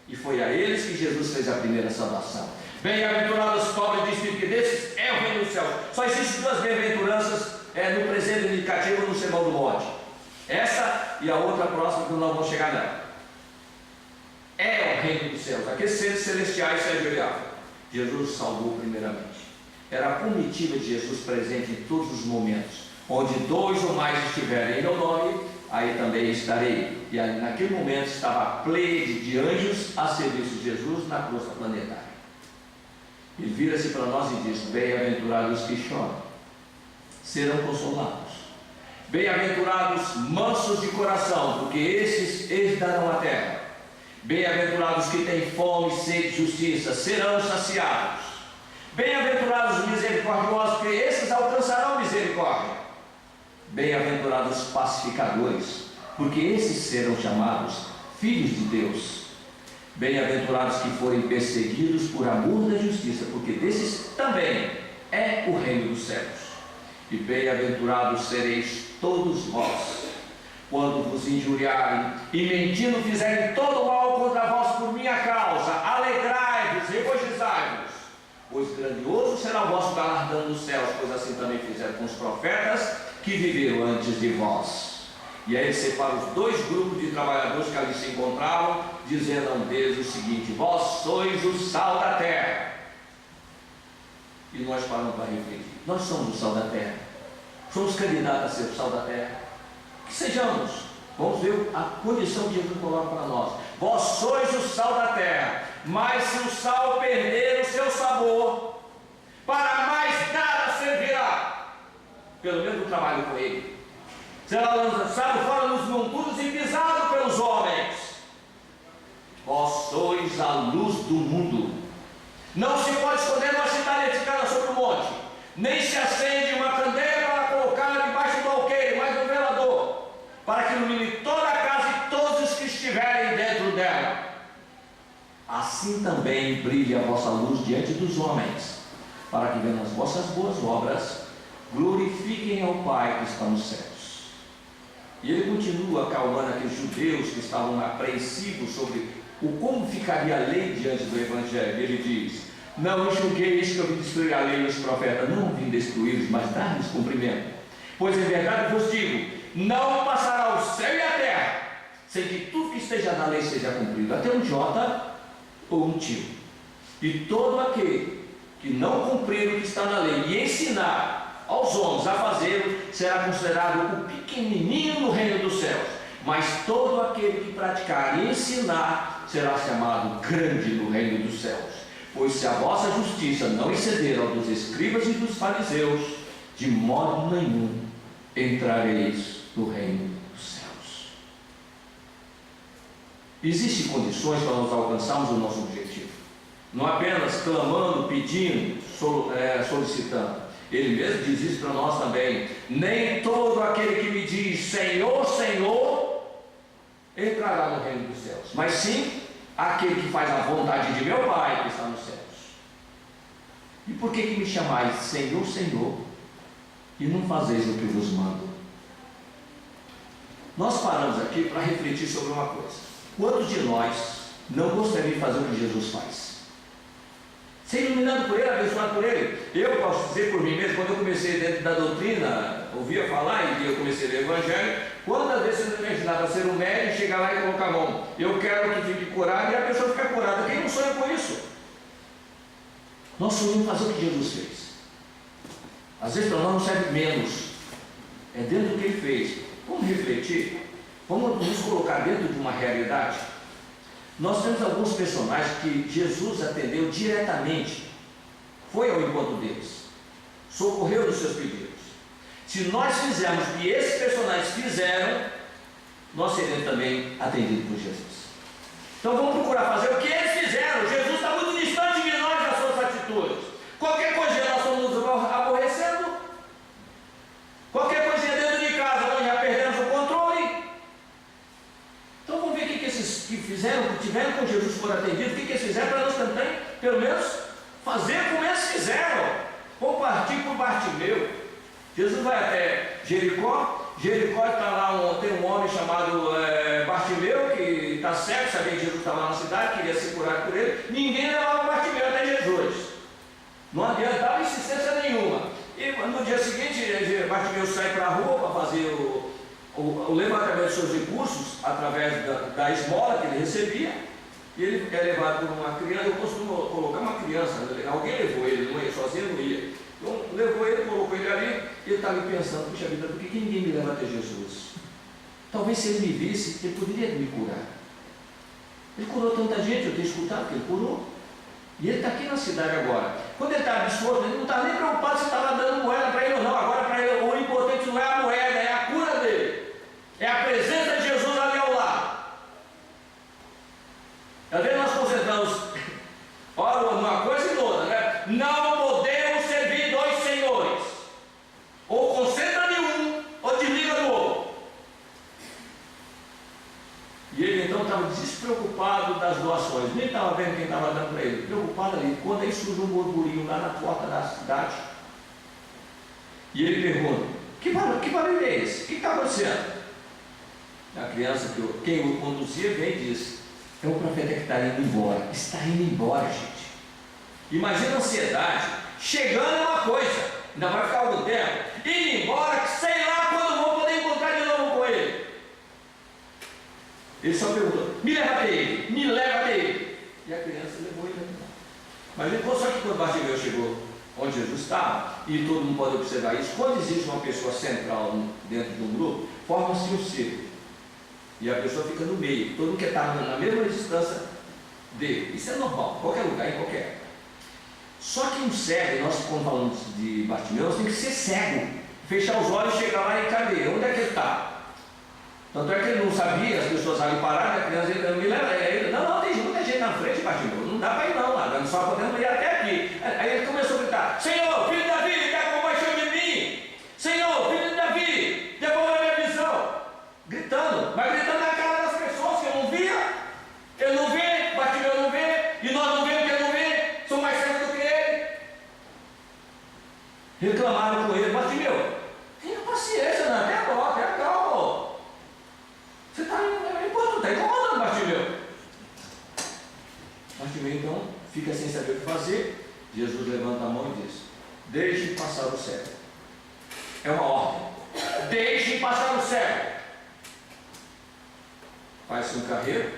E foi a eles que Jesus fez a primeira salvação. Bem-aventurados os pobres de espírito, que desses é o reino dos céus. Só existem duas bem-aventuranças no presente indicativo no Sermão do Monte. Essa e a outra próxima, que nós vamos chegar nela. É o reino dos céus. Aqueles seres celestiais se ajoelhavam. Jesus salvou primeiramente. Era a comitiva de Jesus presente em todos os momentos. Onde dois ou mais estiverem em meu nome, aí também estarei. E aí, naquele momento estava a pleide de anjos a serviço de Jesus na crosta planetária. Ele vira-se para nós e diz: Bem-aventurados os que choram, serão consolados. Bem-aventurados mansos de coração, porque esses herdarão a terra. Bem-aventurados que têm fome e sede de justiça, serão saciados. Bem-aventurados os misericordiosos, porque esses alcançarão misericórdia. Bem-aventurados os pacificadores, porque esses serão chamados filhos de Deus. Bem-aventurados que forem perseguidos por amor da justiça, porque desses também é o reino dos céus. E bem-aventurados sereis todos vós, quando vos injuriarem e mentindo fizerem todo mal contra vós por minha causa. Alegrai-vos, regozijai-vos, pois grandioso será o vosso galardão nos céus, pois assim também fizeram com os profetas que viveram antes de vós. E aí ele separa os dois grupos de trabalhadores que ali se encontravam, dizendo a um deles o seguinte: vós sois o sal da terra. E nós paramos para refletir. Nós somos o sal da terra. Somos candidatos a ser o sal da terra. Que sejamos. Vamos ver a condição que Jesus coloca para nós. Vós sois o sal da terra. Mas se o sal perder o seu sabor, para mais nada servirá. Pelo menos o trabalho com ele. Será lançado fora nos monturos e pisado pelos homens. Vós sois a luz do mundo. Não se pode esconder uma cidade edificada sobre o monte, nem se acende uma candeia para colocar debaixo do alqueire, mas no velador, para que ilumine toda a casa e todos os que estiverem dentro dela. Assim também brilhe a vossa luz diante dos homens, para que vendo as vossas boas obras, glorifiquem ao Pai que está nos céus. E ele continua acalmando aqueles judeus que estavam apreensivos sobre o como ficaria a lei diante do Evangelho. Ele diz: não julgueis que eu vim destruir a lei e os profetas. Não vim destruí-los, mas dar-lhes cumprimento. Pois em verdade vos digo, não passará o céu e a terra sem que tudo que esteja na lei seja cumprido, até um jota ou um tio. E todo aquele que não cumprir o que está na lei e ensinar aos homens a fazê-lo, será considerado o pequenininho no reino dos céus. Mas todo aquele que praticar e ensinar será chamado grande no reino dos céus. Pois se a vossa justiça não exceder ao dos escribas e dos fariseus, de modo nenhum entrareis no reino dos céus. Existem condições para nós alcançarmos o nosso objetivo. Não apenas clamando, pedindo, solicitando. Ele mesmo diz isso para nós também: nem todo aquele que me diz Senhor, Senhor entrará no reino dos céus, mas sim aquele que faz a vontade de meu Pai que está nos céus. E por que me chamais Senhor, Senhor, e não fazeis o que vos mando? Nós paramos aqui para refletir sobre uma coisa: quantos de nós não gostaria de fazer o que Jesus faz? Ser iluminado por Ele, abençoado por Ele. Eu posso dizer por mim mesmo, quando eu comecei dentro da doutrina, ouvia falar e eu comecei a ler o Evangelho, quantas vezes eu não imaginava ser um médico, chegar lá e colocar a mão: eu quero que fique curado, e a pessoa fica curada. Quem não sonha com isso? Nós sonhamos fazer o que Jesus fez. Às vezes para nós não serve menos, é dentro do que Ele fez. Vamos refletir, vamos nos colocar dentro de uma realidade. Nós temos alguns personagens que Jesus atendeu diretamente, foi ao encontro deles, socorreu dos seus pedidos. Se nós fizermos o que esses personagens fizeram, nós seremos também atendidos por Jesus. Então vamos procurar fazer o que eles fizeram. Jesus está muito distante de nós nas suas atitudes. Qualquer coisa nós estamos nos aborrecendo, qualquer coisinha dentro de casa nós já perdemos o controle. Então vamos ver o que esses que fizeram, que tiveram com Jesus foram atendidos, o que eles fizeram para nós também, pelo menos, fazer como eles fizeram. Vamos partir por Bartimeu. Jesus vai até Jericó. Jericó está lá, tem um homem chamado Bartimeu, que está cego, sabia que Jesus estava na cidade, queria ser curado por ele. Ninguém levava Bartimeu até Jesus. Não adiantava insistência nenhuma. E no dia seguinte, Bartimeu sai para a rua para fazer o levantamento dos seus recursos através da esmola que ele recebia, e ele é levado por uma criança. Eu costumo colocar uma criança, alguém levou ele, não ia sozinho, não ia. Então levou ele, colocou ele ali, e ele estava pensando: puxa vida, por que ninguém me leva até Jesus? Talvez se ele me visse, ele poderia me curar. Ele curou tanta gente, eu tenho escutado que ele curou. E ele está aqui na cidade agora. Quando ele está absorto, ele não está nem preocupado se estava dando moeda para ele ou não. Agora para ele o importante não é a moeda, é a cura dele. É a presença de Jesus ali ao lado. Às vezes nós concentramos numa coisa e noutra, né? Não podemos servir dois senhores. Ou concentra de um, ou desliga do outro. E ele então estava despreocupado das doações, nem estava vendo quem estava dando para ele, preocupado ali. Quando aí surge um burburinho lá na porta da cidade, E ele pergunta: que barulho é esse? O que está acontecendo? A criança, quem o conduzia, vem e diz: é o profeta que está indo embora. Está indo embora, gente. Imagina a ansiedade. Chegando é uma coisa, ainda vai ficar algum tempo. Indo embora, que sei lá quando vou poder encontrar de novo com ele. Ele só perguntou: me leva até ele, me leva até ele. E a criança levou ele. Mas só que quando Bartimeu chegou onde Jesus estava, e todo mundo pode observar isso, quando existe uma pessoa central dentro de um grupo, forma-se um círculo. E a pessoa fica no meio, todo mundo quer estar na mesma distância dele. Isso é normal, qualquer lugar, em qualquer. Só que um cego, nós quando falamos de Bartimeu, nós temos que ser cego, fechar os olhos, chegar lá e cadê? Onde é que ele está? Tanto é que ele não sabia, as pessoas ali pararam, a criança ele me leva, ele, não, tem muita gente na frente, Bartimeu, não dá para ir não, lá, só podemos ir até aqui. Aí ele começou a gritar: Senhor, filho de Davi, tenha compaixão de mim! Senhor, filho de Davi, devolva a minha visão! Gritando, mas gritando na cara das pessoas que eu não via. Ele não vê, Bartimeu não vê, e nós não vemos que ele não vê, sou mais cego do que ele. Reclamaram com ele: Bartimeu, tenha paciência, não, até calma. Você está incomodando, Bartimeu. Bartimeu então fica sem saber o que fazer. Jesus levanta a mão e diz: deixe passar o cego. É uma ordem: deixe passar o cego. Faz-se um carreiro,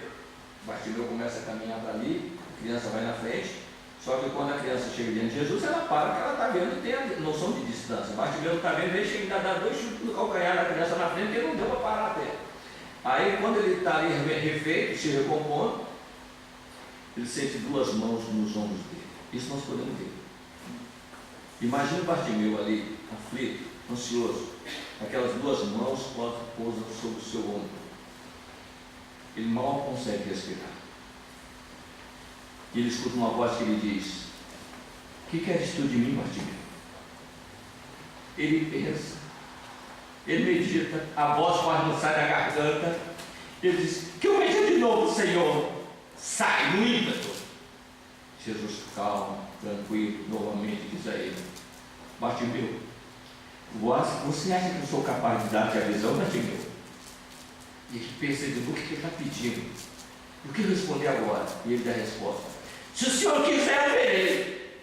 Bartimeu começa a caminhar para ali, a criança vai na frente. Só que quando a criança chega diante de Jesus, ela para, porque ela está vendo e tem a noção de distância. Bartimeu não está vendo, ele chega e dá 2 chutes no calcanhar da criança na frente, porque ele não deu para parar até. Aí quando ele está ali refeito, se recompondo, ele sente 2 mãos nos ombros dele. Isso nós podemos ver. Imagina Bartimeu ali, aflito, ansioso, aquelas 2 mãos pousam sobre o seu ombro. Ele mal consegue respirar. E ele escuta uma voz que lhe diz: que queres tu de mim, Bartimeu? Ele pensa, ele medita, a voz quase não sai da garganta. Ele diz: que eu veja de novo, Senhor. Sai no ímpeto. Jesus, calmo, tranquilo, novamente diz a ele: Bartimeu, você acha que eu sou capaz de dar-te a visão, Bartimeu? E ele pensa de novo: o que ele está pedindo? O que responder agora? E ele dá a resposta: se o Senhor quiser, eu verei.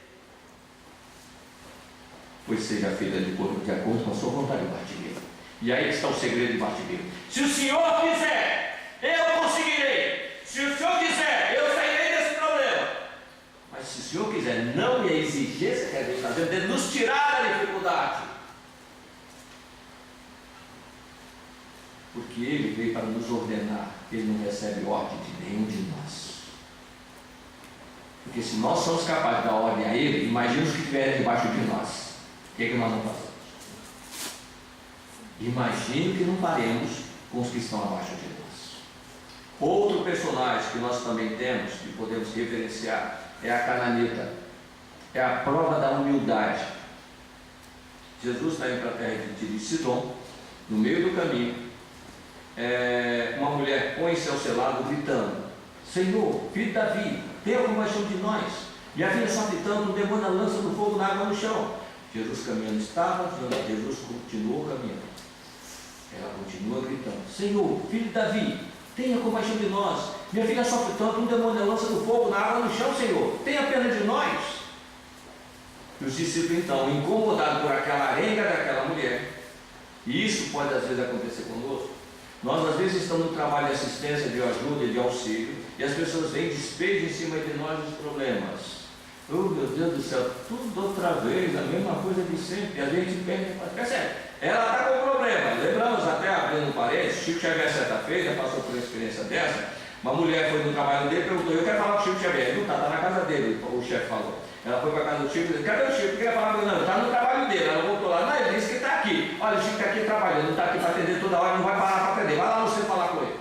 Pois seja feita de acordo com a sua vontade, Bartimeu. E aí está o segredo de Bartimeu: se o Senhor quiser, eu conseguirei. Se o Senhor quiser, eu sairei desse problema. Mas se o Senhor quiser, não, e a exigência que a gente está fazendo é nos tirar da dificuldade. Porque Ele veio para nos ordenar. Ele não recebe ordem de nenhum de nós. Porque se nós somos capazes de dar ordem a Ele, imagina os que estiverem debaixo de nós. O que é que nós não fazemos? Imagine que não faremos com os que estão abaixo de nós. Outro personagem que nós também temos, que podemos referenciar, é a cananita. É a prova da humildade. Jesus está indo para a terra de Sidom. No meio do caminho, uma mulher põe-se ao seu lado gritando: Senhor, filho de Davi, tenha compaixão de nós. E a filha só gritando, um demônio lança do fogo na água no chão. Jesus caminhando estava, Jesus continuou caminhando. Ela continua gritando: Senhor, filho de Davi, tenha compaixão de nós. Minha filha sofre tanto, um demônio lança do fogo na água no chão, Senhor, tenha pena de nós. E os discípulos então, incomodados por aquela arenga daquela mulher, e isso pode às vezes acontecer conosco. Nós às vezes estamos no trabalho de assistência, de ajuda, de auxílio, e as pessoas vêm e despejam em cima de nós os problemas. Oh meu Deus do céu, tudo outra vez, a mesma coisa de sempre. E a gente percebe, ela está com problema. Lembramos até, abrindo um parênteses, Chico Xavier certa-feira passou por uma experiência dessa. Uma mulher foi no trabalho dele e perguntou: eu quero falar com o Chico Xavier. Ele não está na casa dele, o chefe falou. Ela foi para a casa do Chico e disse: cadê o Chico? Queria falar com ele. Não, está no trabalho dele. Ela voltou lá: não, ele disse que está aqui. Olha, o Chico está aqui trabalhando, não está aqui para atender toda hora, não vai parar para atender. Vai lá você falar com ele.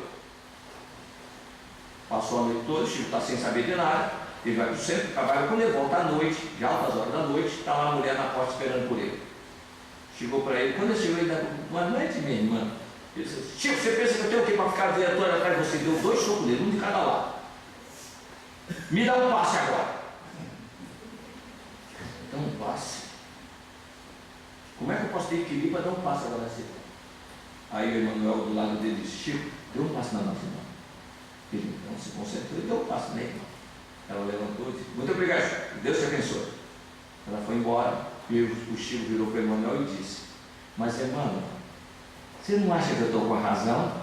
Passou a noite toda, o Chico está sem saber de nada. Ele vai para o centro de trabalho. Quando ele volta à noite, já altas horas da noite, está lá a mulher na porta esperando por ele. Chegou para ele, quando ele chegou, ele disse: boa noite, minha irmã. Ele disse: Chico, você pensa que eu tenho o que para ficar diretor atrás de você? Deu 2 socos nele, um de cada lado. Me dá um passe agora. Então um passe. Como é que eu posso ter equilíbrio para dar um passo agora nessa irmã? Aí o Emanuel do lado dele disse: Chico, deu um passo na nossa irmã. Ele então se concentrou e deu um passo na irmã. Ela levantou e disse: muito obrigado, Chico. Deus te abençoe. Ela foi embora e o Chico virou para o Emanuel e disse: mas irmão, você não acha que eu estou com a razão?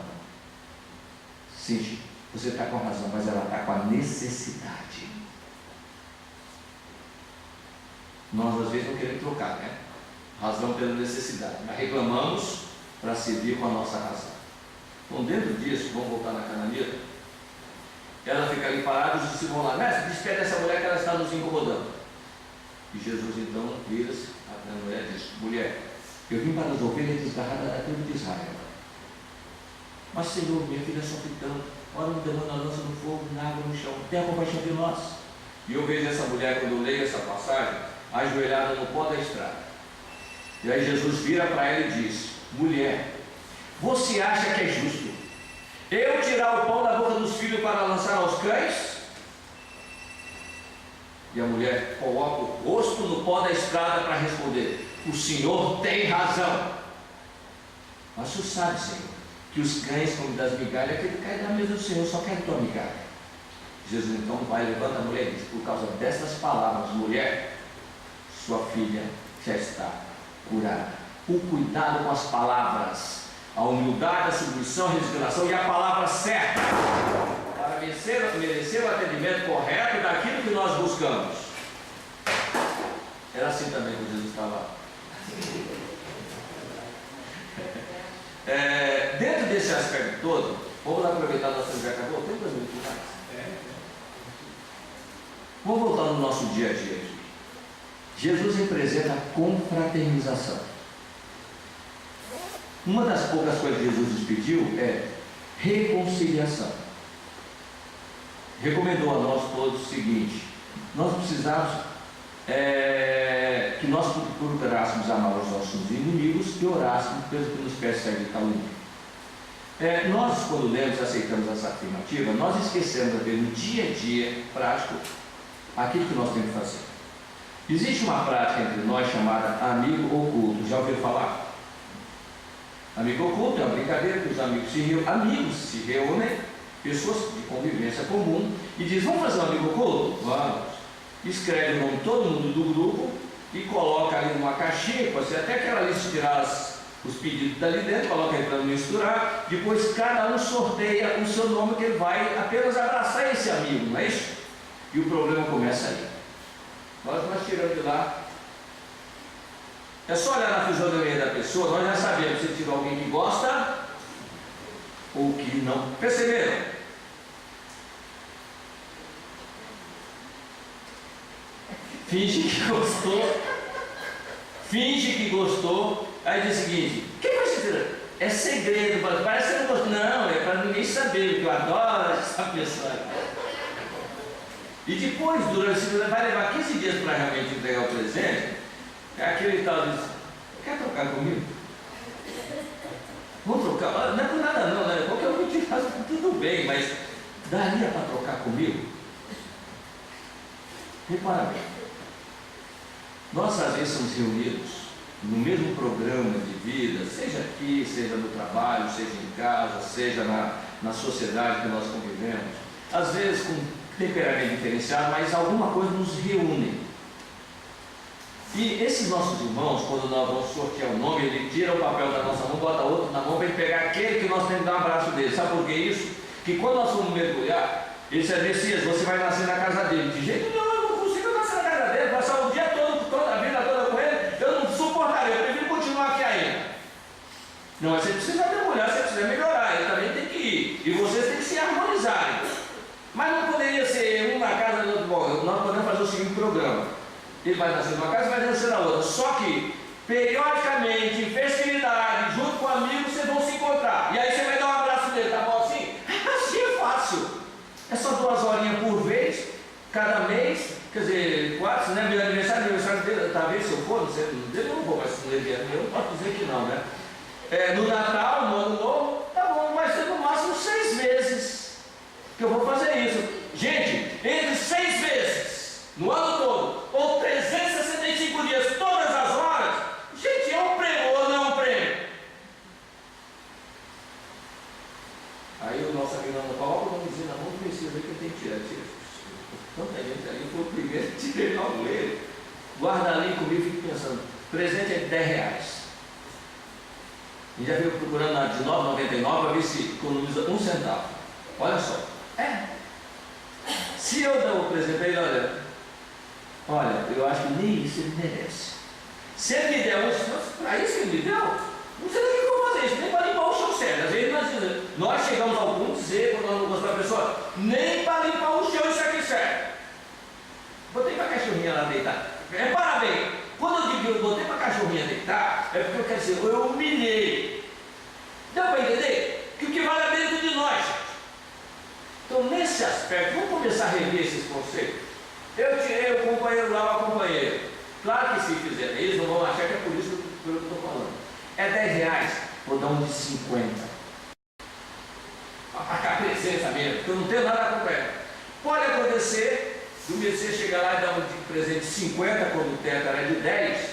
Sim, Chico, você está com a razão, mas ela está com a necessidade. Nós às vezes não queremos trocar, né? Razão pela necessidade, mas reclamamos para servir com a nossa razão. Então, dentro disso, vamos voltar na cananita. Ela fica ali parada e os discípulos vão lá: mestre, despede essa mulher que ela está nos incomodando. E Jesus então vira-se à mulher e diz: mulher, eu vim para as ovelhas desgarradas da tribo de Israel. Mas Senhor, minha filha sofre tanto, ora me derrama a lança no fogo, na água, no chão, tenha compaixão de nós. E eu vejo essa mulher, quando eu leio essa passagem, ajoelhada no pó da estrada. E aí Jesus vira para ela e diz: mulher, você acha que é justo eu tirar o pão da boca dos filhos para lançar aos cães? E a mulher coloca o rosto no pó da estrada para responder: o Senhor tem razão. Mas tu sabe, Senhor, que os cães comem das migalhas, aquele cai da mesa do Senhor, só quer tua migalha. Jesus então vai, levanta a mulher e diz: por causa destas palavras, mulher, sua filha já está curada. O cuidado com as palavras, a humildade, a submissão, a resignação e a palavra certa para merecer o atendimento correto daquilo que nós buscamos. Era assim também quando Jesus estava. Dentro desse aspecto todo, vamos aproveitar, nosso tempo já acabou, tem 2 minutos mais. Vamos voltar no nosso dia a dia aqui. Jesus representa a confraternização. Uma das poucas coisas que Jesus nos pediu é reconciliação. Recomendou a nós todos o seguinte: nós precisamos que nós procurássemos amar os nossos inimigos e orássemos pelos que nos perseguem tal inimigo. Nós, quando lemos e aceitamos essa afirmativa, nós esquecemos de ver no dia a dia prático aquilo que nós temos que fazer. Existe uma prática entre nós chamada amigo oculto. Já ouviram falar? Amigo oculto é uma brincadeira que os amigos se reúnem, pessoas de convivência comum, e dizem: vamos fazer um amigo oculto? Vamos. Escreve o nome de todo mundo do grupo e coloca ali numa caixinha, pode ser até aquela lista, tirar os pedidos dali dentro, coloca aí para não misturar, depois cada um sorteia o seu nome, que ele vai apenas abraçar esse amigo, não é isso? E o problema começa aí. Nós tiramos de lá. É só olhar na fisionomia da pessoa, nós já sabemos se tiver alguém que gosta ou que não. Perceberam? Finge que gostou. Finge que gostou. Aí diz o seguinte: o que vai ser? É segredo, parece que você não gostou. Não, é para ninguém saber, porque eu adoro essa pessoa. E depois, durante vai levar 15 dias para realmente entregar o presente. É aquele tal de: quer trocar comigo? Vamos trocar? Não é por nada não, né? Qualquer um que te faz, tudo bem, mas daria para trocar comigo? Repara bem, nós às vezes somos reunidos no mesmo programa de vida, seja aqui, seja no trabalho, seja em casa, seja na sociedade que nós convivemos, às vezes com temperamento diferenciado, mas alguma coisa nos reúne. E esses nossos irmãos, quando nós vamos sortear o nome, ele tira o papel da nossa mão, bota outro na mão, vem pegar aquele que nós temos que dar um abraço dele. Sabe por que isso? Que quando nós formos mergulhar, ele disse: Messias, você vai nascer na casa dele. De jeito nenhum, eu não consigo nascer na casa dele, passar o dia todo, toda a vida toda com ele, eu não suportaria, eu prefiro continuar aqui ainda. Não, mas você precisa mergulhar, você precisa melhorar, ele também tem que ir. E vocês têm que se harmonizarem. Mas não poderia ser um na casa do outro. Bom, nós podemos fazer o seguinte programa: ele vai nascer numa casa e vai nascer na outra. Só que, periodicamente, em festividade, junto com amigos, vocês vão se encontrar. E aí você vai dar um abraço dele, tá bom assim? Assim é fácil. É só 2 horinhas por vez, cada mês. Quer dizer, 4, né? Meu aniversário dele, talvez se eu for, não sei, dele eu não vou, mas se ele é meu, não posso dizer que não, né? No Natal, no Ano Novo, tá bom, vai ser no máximo 6 vezes que eu vou fazer isso. Gente, entre 6 vezes no ano todo, ou 365 dias, todas as horas, gente, é um Aí o nosso amigo não coloca o nomezinho na mão do Messias aí que ele tem que tirar. Tanta gente ali, foi o primeiro, tirei logo ele. Guarda ali comigo e fico pensando, presente é de R$10. E já veio procurando na de 9,99 para ver se economiza 1 centavo. Olha só. Se eu der o presente para ele, olha, eu acho que nem isso ele merece. Se ele me der para isso que ele me deu, não sei nem o que eu vou fazer isso, nem para limpar o chão sério. Às vezes nós chegamos ao ponto de dizer, quando nós não gostamos da pessoa, nem para limpar o chão isso aqui serve. Botei para a cachorrinha lá deitar. Repara bem, quando eu digo que eu botei para a cachorrinha deitar, é porque eu quero dizer, eu humilhei. Dá para entender? Que o que vale é dentro de nós. Então, nesse aspecto, vamos começar a rever esses conceitos. Eu tirei o companheiro lá, o companheiro. Claro que se fizerem, eles não vão achar que é por isso que eu estou falando. É R$10, vou dar um de 50. Para marcar presença mesmo, porque eu não tenho nada a acompanhar. Pode acontecer do Messias chegar lá e dar um presente de 50, quando o teto era de 10.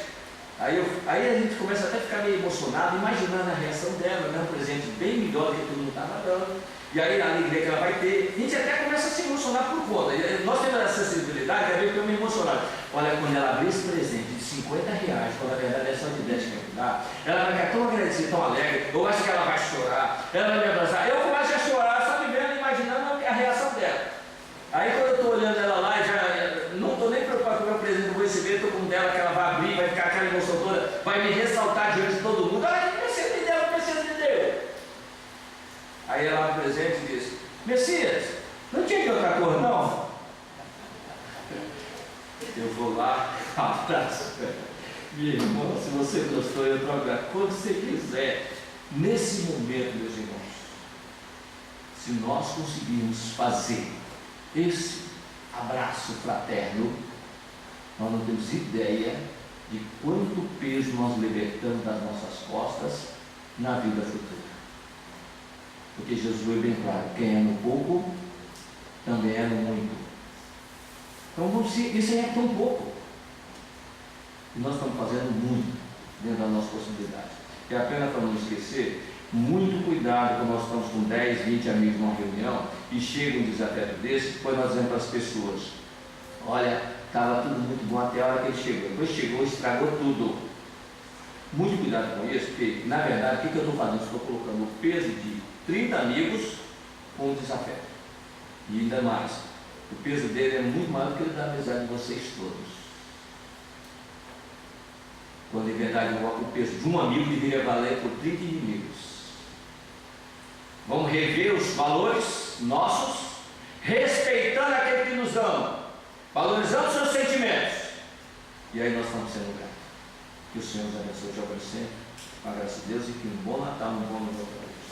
Aí a gente começa até a ficar meio emocionado, imaginando a reação dela, né? Um presente bem melhor do que todo mundo estava dando. E aí a alegria que ela vai ter. A gente até começa a se emocionar por conta. Nós temos essa sensibilidade, é meio que eu me emocionado. Olha, quando ela abrir esse presente de R$50, quando a verdade é só de 10 que vai dar, ela vai ficar tão agradecida, tão alegre. Eu acho que ela vai chorar, ela vai me abraçar. Eu começo a chorar, só me vendo, imaginando a reação dela. Aí quando eu estou olhando ela lá, já não estou nem preocupado com o meu presente que eu vou receber, estou com dela que ela vai abrir, vai ficar aquela emoção toda, vai me ressaltar diante de todo mundo. Olha que Messias me deu, Messias me deu. Aí ela abre o presente e diz, Messias, não tinha de outra cor não? Eu vou lá, abraço. Minha irmã, se você gostou, eu troco a cor que você quiser. Nesse momento, meus irmãos, se nós conseguirmos fazer esse abraço fraterno, nós não temos ideia de quanto peso nós libertamos das nossas costas na vida futura. Porque Jesus foi bem claro, quem é no pouco, também é no muito. Então isso aí é tão pouco. E nós estamos fazendo muito dentro da nossa possibilidade. É apenas para não esquecer, muito cuidado quando nós estamos com 10, 20 amigos numa reunião e chega um desafio desse, depois nós dizemos para as pessoas, olha, estava tudo muito bom até a hora que ele chegou. Depois chegou e estragou tudo. Muito cuidado com isso, porque na verdade o que eu estou fazendo? Estou colocando o peso de 30 amigos com o desafeto. E ainda mais, o peso dele é muito maior do que o da amizade de vocês todos. Quando em verdade o peso de um amigo deveria valer por 30 inimigos. Vamos rever os valores nossos, respeitando aquele que nos ama, valorizando seus sentimentos. E aí nós estamos sendo gratos. Que o Senhor nos abençoe de sempre, com a graça de Deus, e que um bom Natal, um bom Ano Novo para Deus.